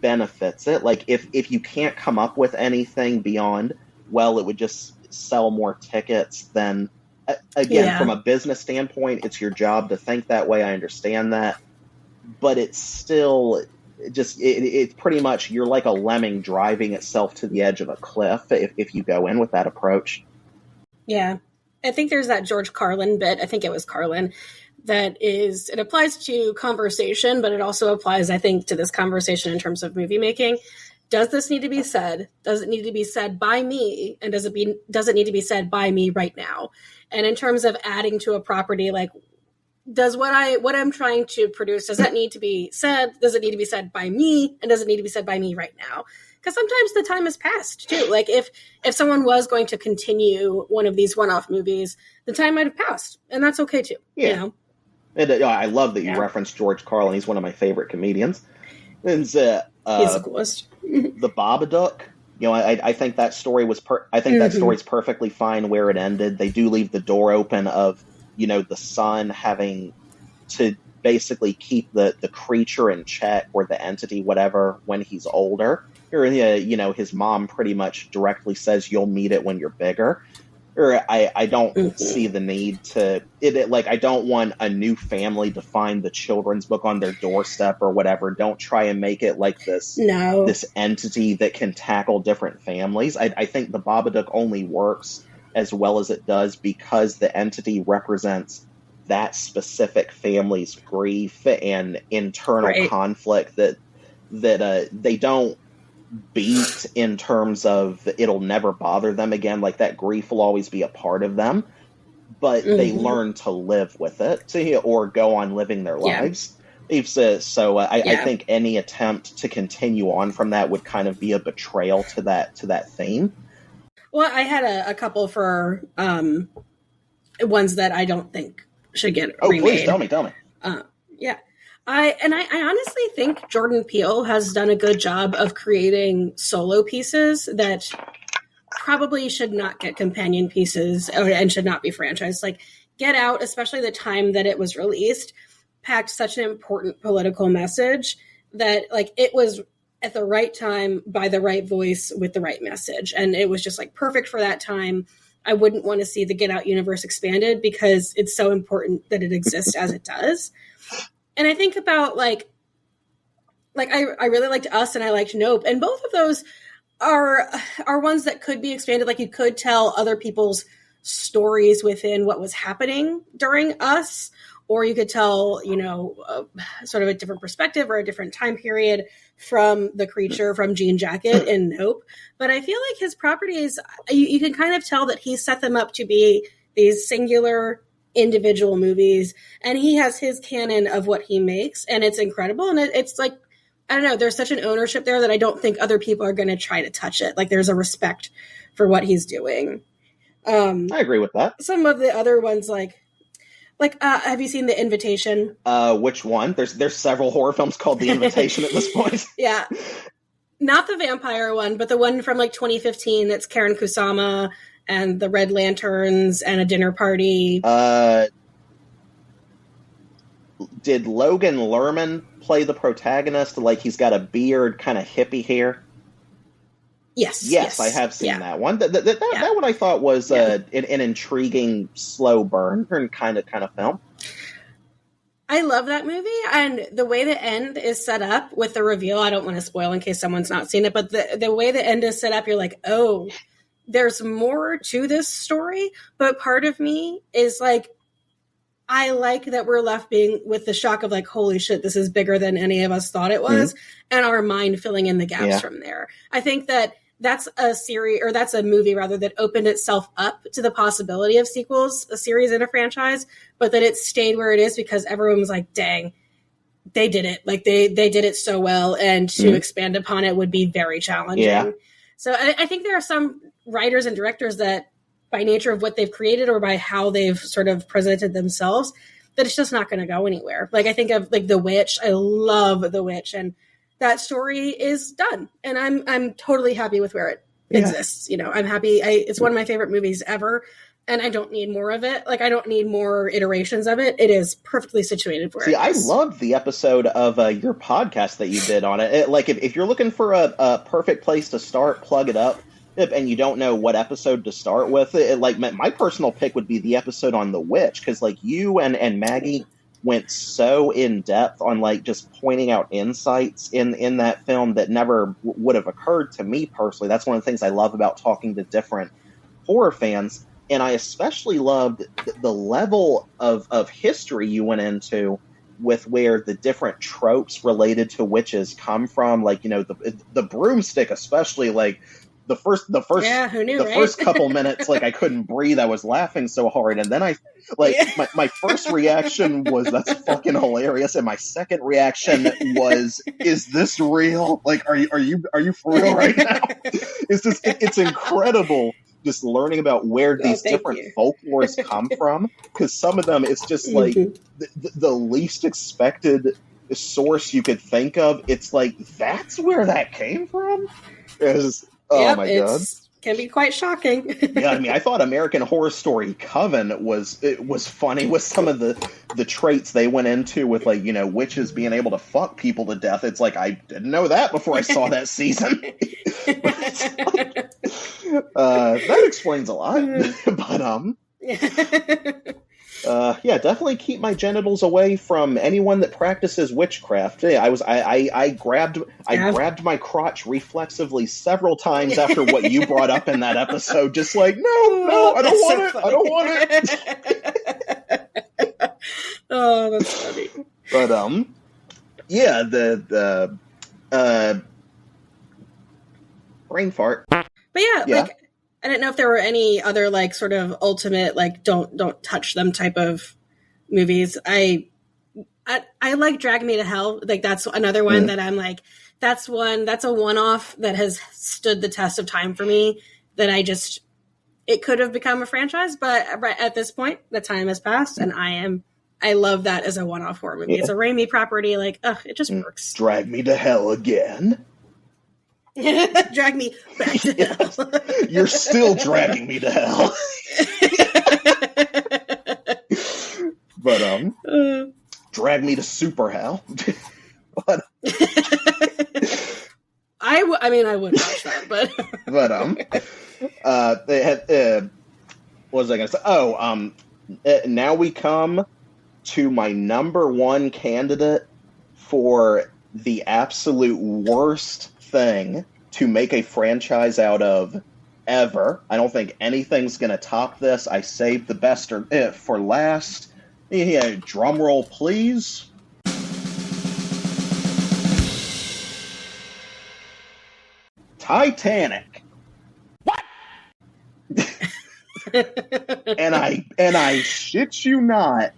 benefits it? Like, if you can't come up with anything beyond, well, it would just sell more tickets, then again, from a business standpoint, it's your job to think that way. I understand that, but it's still just it's pretty much you're like a lemming driving itself to the edge of a cliff if you go in with that approach. Yeah. I think there's that George Carlin bit. I think it was Carlin. It applies to conversation, but it also applies, I think, to this conversation in terms of movie making. Does this need to be said? Does it need to be said by me? And does it need to be said by me right now? And in terms of adding to a property, like, does what I'm trying to produce, does that need to be said? Does it need to be said by me? And does it need to be said by me right now? Because sometimes the time has passed too. Like if someone was going to continue one of these one-off movies, the time might have passed, and that's okay too. Yeah. You know? And I love that you referenced George Carlin. He's one of my favorite comedians. And he's the coolest. The Babadook. I think that story was. That story's perfectly fine where it ended. They do leave the door open of the son having to basically keep the creature in check or the entity, whatever, when he's older. Or his mom pretty much directly says you'll meet it when you're bigger. Or I don't see the need to I don't want a new family to find the children's book on their doorstep or whatever. Don't try and make it like this entity that can tackle different families. I think the Babadook only works as well as it does because the entity represents that specific family's grief and internal conflict that they don't beat in terms of it'll never bother them again. Like, that grief will always be a part of them, but they learn to live with it or go on living their lives. I think any attempt to continue on from that would kind of be a betrayal to that theme. Well, I had a couple for ones that I don't think should get remade. Please tell me. Yeah. I honestly think Jordan Peele has done a good job of creating solo pieces that probably should not get companion pieces and should not be franchised. Like, Get Out, especially the time that it was released, packed such an important political message that, like, it was at the right time by the right voice with the right message. And it was just, like, perfect for that time. I wouldn't want to see the Get Out universe expanded because it's so important that it exists as it does. And I think about I really liked Us and I liked Nope. And both of those are ones that could be expanded. Like, you could tell other people's stories within what was happening during Us, or you could tell, sort of a different perspective or a different time period from the creature from Jean Jacket in Nope. But I feel like his properties, you can kind of tell that he set them up to be these singular individual movies, and he has his canon of what he makes, and it's incredible. And it's like, I don't know, there's such an ownership there that I don't think other people are going to try to touch it. Like, there's a respect for what he's doing. I agree with that. Some of the other ones, have you seen The Invitation? Which one? There's several horror films called The Invitation at this point. Yeah. Not the vampire one, but the one from 2015 that's Karen Kusama and the Red Lanterns and a dinner party. Did Logan Lerman play the protagonist? Like, he's got a beard, kind of hippie hair? Yes, I have seen that one. That one I thought was an intriguing, slow burn kind of film. I love that movie, and the way the end is set up with the reveal, I don't want to spoil in case someone's not seen it, but the way the end is set up, you're like, oh, there's more to this story, but part of me is like, I like that we're left being with the shock of like, holy shit, this is bigger than any of us thought it was, and our mind filling in the gaps from there. I think that that's a series, or that's a movie rather, that opened itself up to the possibility of sequels, a series and a franchise, but that it stayed where it is because everyone was like, dang, they did it. Like they did it so well, and to expand upon it would be very challenging. Yeah. So I think there are some writers and directors that, by nature of what they've created or by how they've sort of presented themselves, that it's just not going to go anywhere. Like I think of like The Witch. I love The Witch, and that story is done, and I'm totally happy with where it exists. You know, I'm happy. It's one of my favorite movies ever, and I don't need more of it. Like I don't need more iterations of it. It is perfectly situated for it. See, I loved the episode of your podcast that you did on it. Like if you're looking for a perfect place to start, plug it up. And you don't know what episode to start with, like my personal pick would be the episode on The Witch, because like you and Maggie went so in depth on like just pointing out insights in that film that never would have occurred to me personally. That's one of the things I love about talking to different horror fans, and I especially loved the level of history you went into with where the different tropes related to witches come from. Like, you know, the broomstick, especially, like the first who knew, right? First couple minutes, like I couldn't breathe. I was laughing so hard, and then my first reaction was, "That's fucking hilarious," and my second reaction was, "Is this real? Like, are you for real right now?" It's incredible just learning about where these different folklores come from, because some of them it's just like the least expected source you could think of. It's like, that's where that came from. Oh my god! Can be quite shocking. Yeah, I mean, I thought American Horror Story Coven was funny with some of the traits they went into with, like, you know, witches being able to fuck people to death. It's like, I didn't know that before I saw that season. That explains a lot. But yeah, definitely keep my genitals away from anyone that practices witchcraft. Yeah, I grabbed my crotch reflexively several times after what you brought up in that episode. Just like, no, I don't want it. Oh, that's funny. But yeah, the brain fart. But yeah, like, I didn't know if there were any other, like, sort of ultimate, like, don't touch them type of movies. I like Drag Me to Hell. Like, that's another one that I'm like, that's a one-off that has stood the test of time for me, that it could have become a franchise, but right at this point, the time has passed, and I love that as a one-off horror movie. It's a Raimi property. Like, it just works. Drag Me to Hell again. Drag me back to hell. You're still dragging me to hell. But drag me to super hell. But I would watch that, but they had what was I gonna say? Oh, now we come to my number one candidate for the absolute worst thing to make a franchise out of ever. I don't think anything's going to top this. I saved the best for last. Yeah, drum roll, please. Titanic. What? and I shit you not,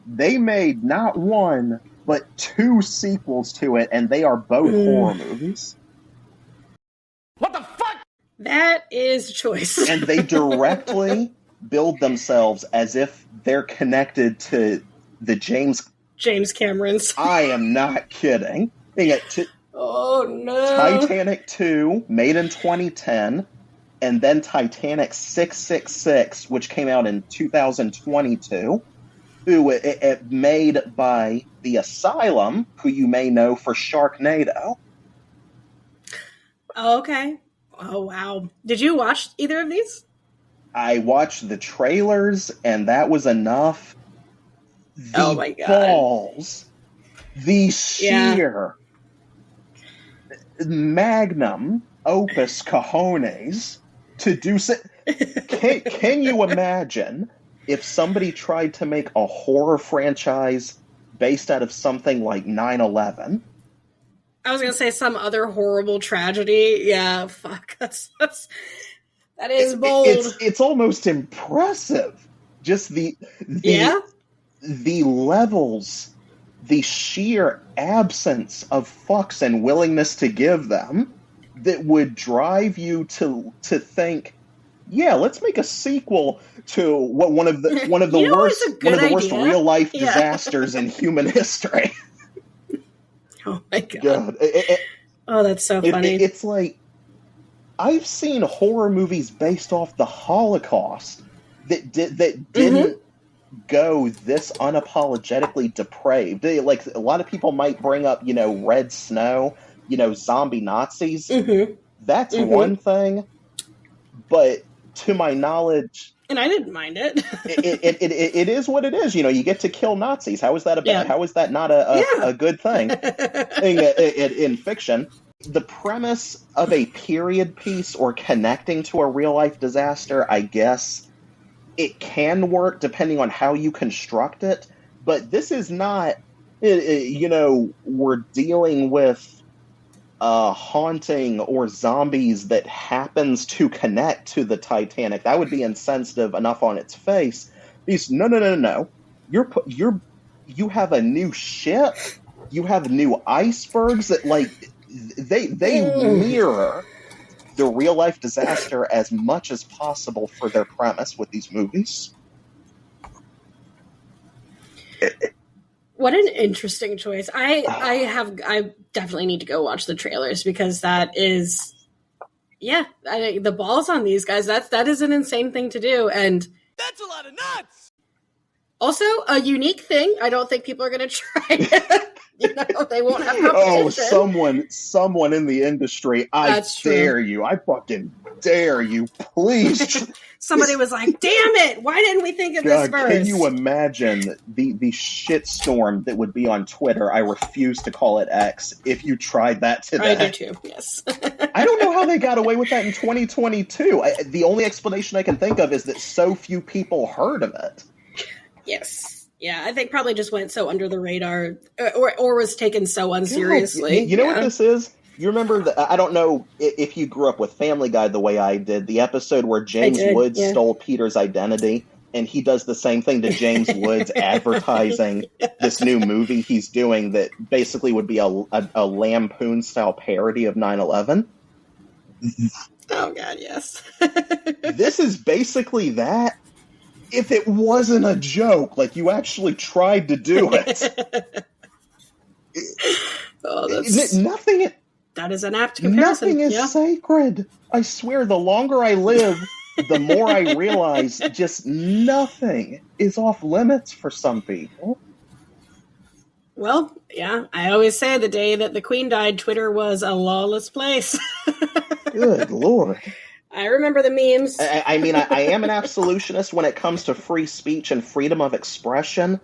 they made not one but two sequels to it, and they are both horror movies. What the fuck? That is choice. And they directly build themselves as if they're connected to the James Cameron's. I am not kidding. Oh no! Titanic 2, made in 2010, and then Titanic 666, which came out in 2022. It made by The Asylum, who you may know for Sharknado. Oh, okay. Oh, wow. Did you watch either of these? I watched the trailers, and that was enough. Oh my God. balls, the sheer magnum opus cojones to do so. Can you imagine if somebody tried to make a horror franchise based out of something like 9/11? I was going to say some other horrible tragedy. Yeah, fuck. That is bold. It's almost impressive. Just the levels, the sheer absence of fucks and willingness to give them that would drive you to think, yeah, let's make a sequel to one of the worst real life disasters in human history. Oh my God. That's so funny. It's like, I've seen horror movies based off the Holocaust that didn't go this unapologetically depraved. Like, a lot of people might bring up, Red Snow, zombie Nazis. That's one thing, but to my knowledge, and I didn't mind it. it is what it is. You get to kill Nazis. How is that how is that not a good thing in fiction? The premise of a period piece or connecting to a real life disaster, I guess it can work depending on how you construct it. But this is not, we're dealing with haunting or zombies that happens to connect to the Titanic. That would be insensitive enough on its face. No. You have a new ship. You have new icebergs that they mirror the real life disaster as much as possible for their premise with these movies. What an interesting choice. I definitely need to go watch the trailers, because that is, the balls on these guys. That is an insane thing to do. And that's a lot of nuts. Also a unique thing. I don't think people are going to try it. They won't have competition. Someone in the industry, I dare you. I fucking dare you. Please. Somebody was like, damn it, why didn't we think of this first? Can you imagine the shitstorm that would be on Twitter? I refuse to call it X if you tried that today. I do too, yes. I don't know how they got away with that in 2022. The only explanation I can think of is that so few people heard of it. Yes. Yeah, I think probably just went so under the radar, or was taken so unseriously. You know what this is? You remember, I don't know if you grew up with Family Guy the way I did, the episode where James Woods stole Peter's identity, and he does the same thing to James Woods advertising this new movie he's doing that basically would be a Lampoon-style parody of 9/11. Oh, God, yes. This is basically that. If it wasn't a joke, like you actually tried to do it. Nothing. That is an apt comparison. Nothing is sacred. I swear, the longer I live, the more I realize just nothing is off limits for some people. Well, yeah, I always say the day that the Queen died, Twitter was a lawless place. Good Lord. I remember the memes. I mean, I am an absolutionist when it comes to free speech and freedom of expression,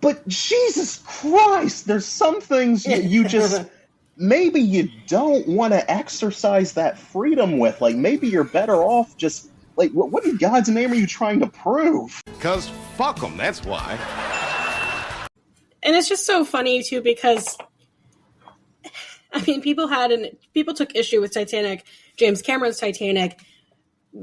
but Jesus Christ, there's some things you just, maybe you don't want to exercise that freedom with. Like, maybe you're better off just, like, what in God's name are you trying to prove? 'Cause fuck them, that's why. And it's just so funny, too, because, I mean, people took issue with Titanic, James Cameron's Titanic,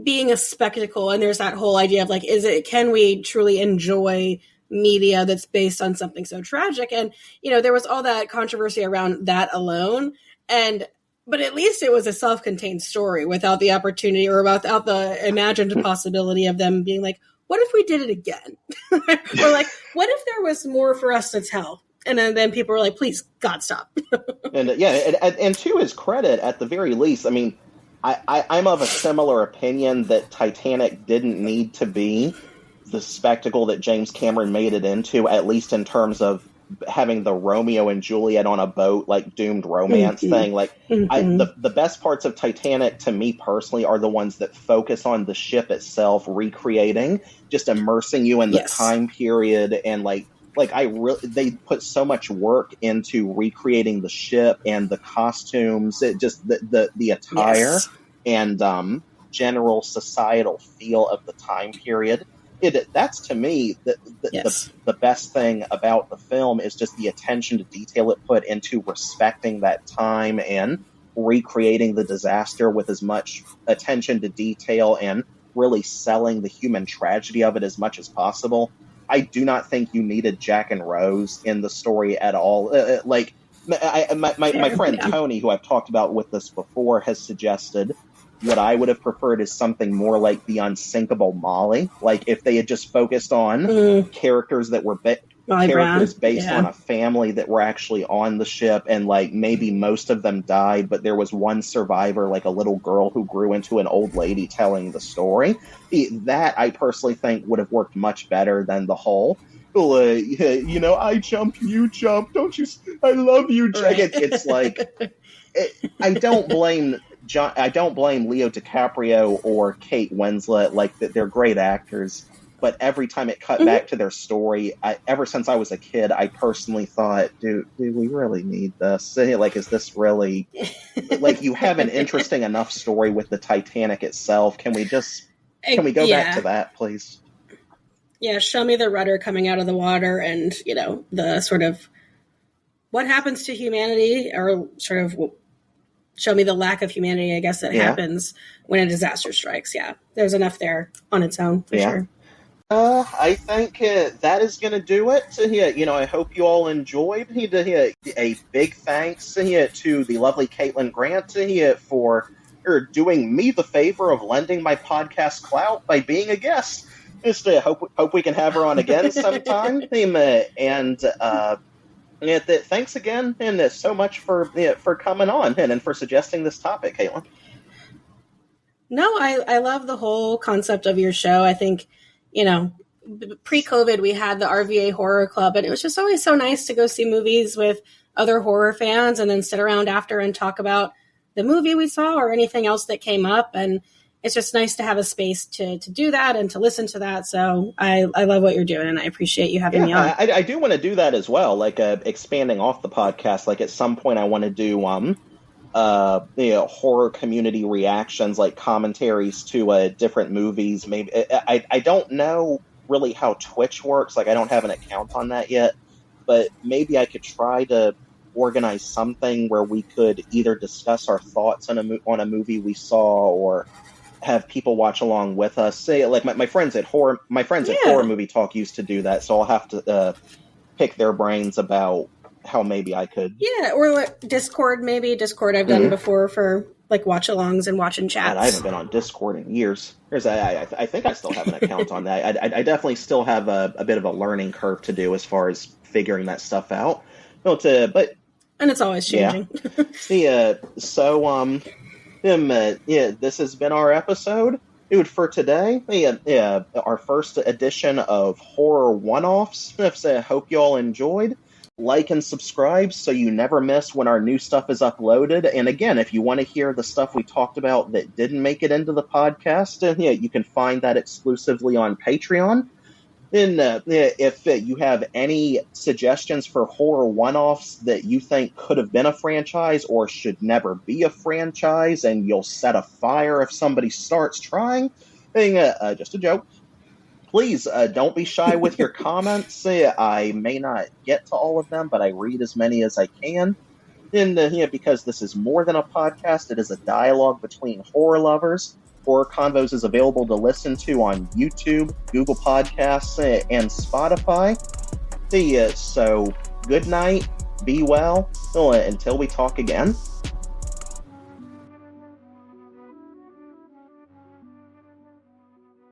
being a spectacle, and there's that whole idea of, like, can we truly enjoy media that's based on something so tragic? And, there was all that controversy around that alone, but at least it was a self-contained story without the opportunity or without the imagined possibility of them being like, what if we did it again? Or like, what if there was more for us to tell? And then people were like, please, God, stop. and to his credit, at the very least, I mean, I'm of a similar opinion that Titanic didn't need to be the spectacle that James Cameron made it into, at least in terms of having the Romeo and Juliet on a boat, like, doomed romance thing. Like, the best parts of Titanic, to me personally, are the ones that focus on the ship itself recreating, just immersing you in the time period and, like, like they put so much work into recreating the ship and the costumes, the attire, Yes. and general societal feel of the time period. That's to me Yes. the best thing about the film is just the attention to detail it put into respecting that time and recreating the disaster with as much attention to detail and really selling the human tragedy of it as much as possible. I do not think you needed Jack and Rose in the story at all. My friend Tony, who I've talked about with this before, has suggested what I would have preferred is something more like The Unsinkable Molly. Like if they had just focused on characters that were based on a family that were actually on the ship, and like maybe most of them died, but there was one survivor, like a little girl who grew into an old lady telling the story. That I personally think would have worked much better than the whole, I jump, you jump, don't you? I love you, Jack. Right. It's like I don't blame Leo DiCaprio or Kate Winslet. Like they're great actors. But every time it cut back to their story, ever since I was a kid, I personally thought, do we really need this? Like, is this really... like, you have an interesting enough story with the Titanic itself. Can we go back to that, please? Yeah, show me the rudder coming out of the water and, the sort of what happens to humanity, or sort of show me the lack of humanity, I guess, that happens when a disaster strikes. Yeah, there's enough there on its own, for sure. I think that is going to do it. I hope you all enjoyed. A big thanks to the lovely Caitlin Grant for doing me the favor of lending my podcast clout by being a guest. Just hope we can have her on again sometime. Thanks again, and so much for coming on and for suggesting this topic, Caitlin. No, I love the whole concept of your show. I think, pre-COVID, we had the RVA Horror Club, and it was just always so nice to go see movies with other horror fans and then sit around after and talk about the movie we saw or anything else that came up. And it's just nice to have a space to do that and to listen to that. So I love what you're doing, and I appreciate you having me on. I do want to do that as well, like expanding off the podcast. Like at some point I want to do horror community reactions, like commentaries to different movies. Maybe I don't know really how Twitch works. Like I don't have an account on that yet, but maybe I could try to organize something where we could either discuss our thoughts on a movie we saw, or have people watch along with us. Say like my friends at Horror Movie Talk used to do that, so I'll have to pick their brains about how maybe I could. Yeah, or like Discord, maybe. Discord I've done before for like watch-alongs and watching chats. God, I haven't been on Discord in years. I think I still have an account on that. I definitely still have a bit of a learning curve to do as far as figuring that stuff out. And it's always changing. Yeah. This has been our episode. For today. Our first edition of Horror One-Offs. I hope you all enjoyed. Like and subscribe so you never miss when our new stuff is uploaded. And again, if you want to hear the stuff we talked about that didn't make it into the podcast, you can find that exclusively on Patreon. And if you have any suggestions for horror one-offs that you think could have been a franchise or should never be a franchise, and you'll set a fire if somebody starts trying, just a joke. Please don't be shy with your comments. I may not get to all of them, but I read as many as I can. And because this is more than a podcast, it is a dialogue between horror lovers. Horror Convos is available to listen to on YouTube, Google Podcasts, and Spotify. So good night, be well, until we talk again.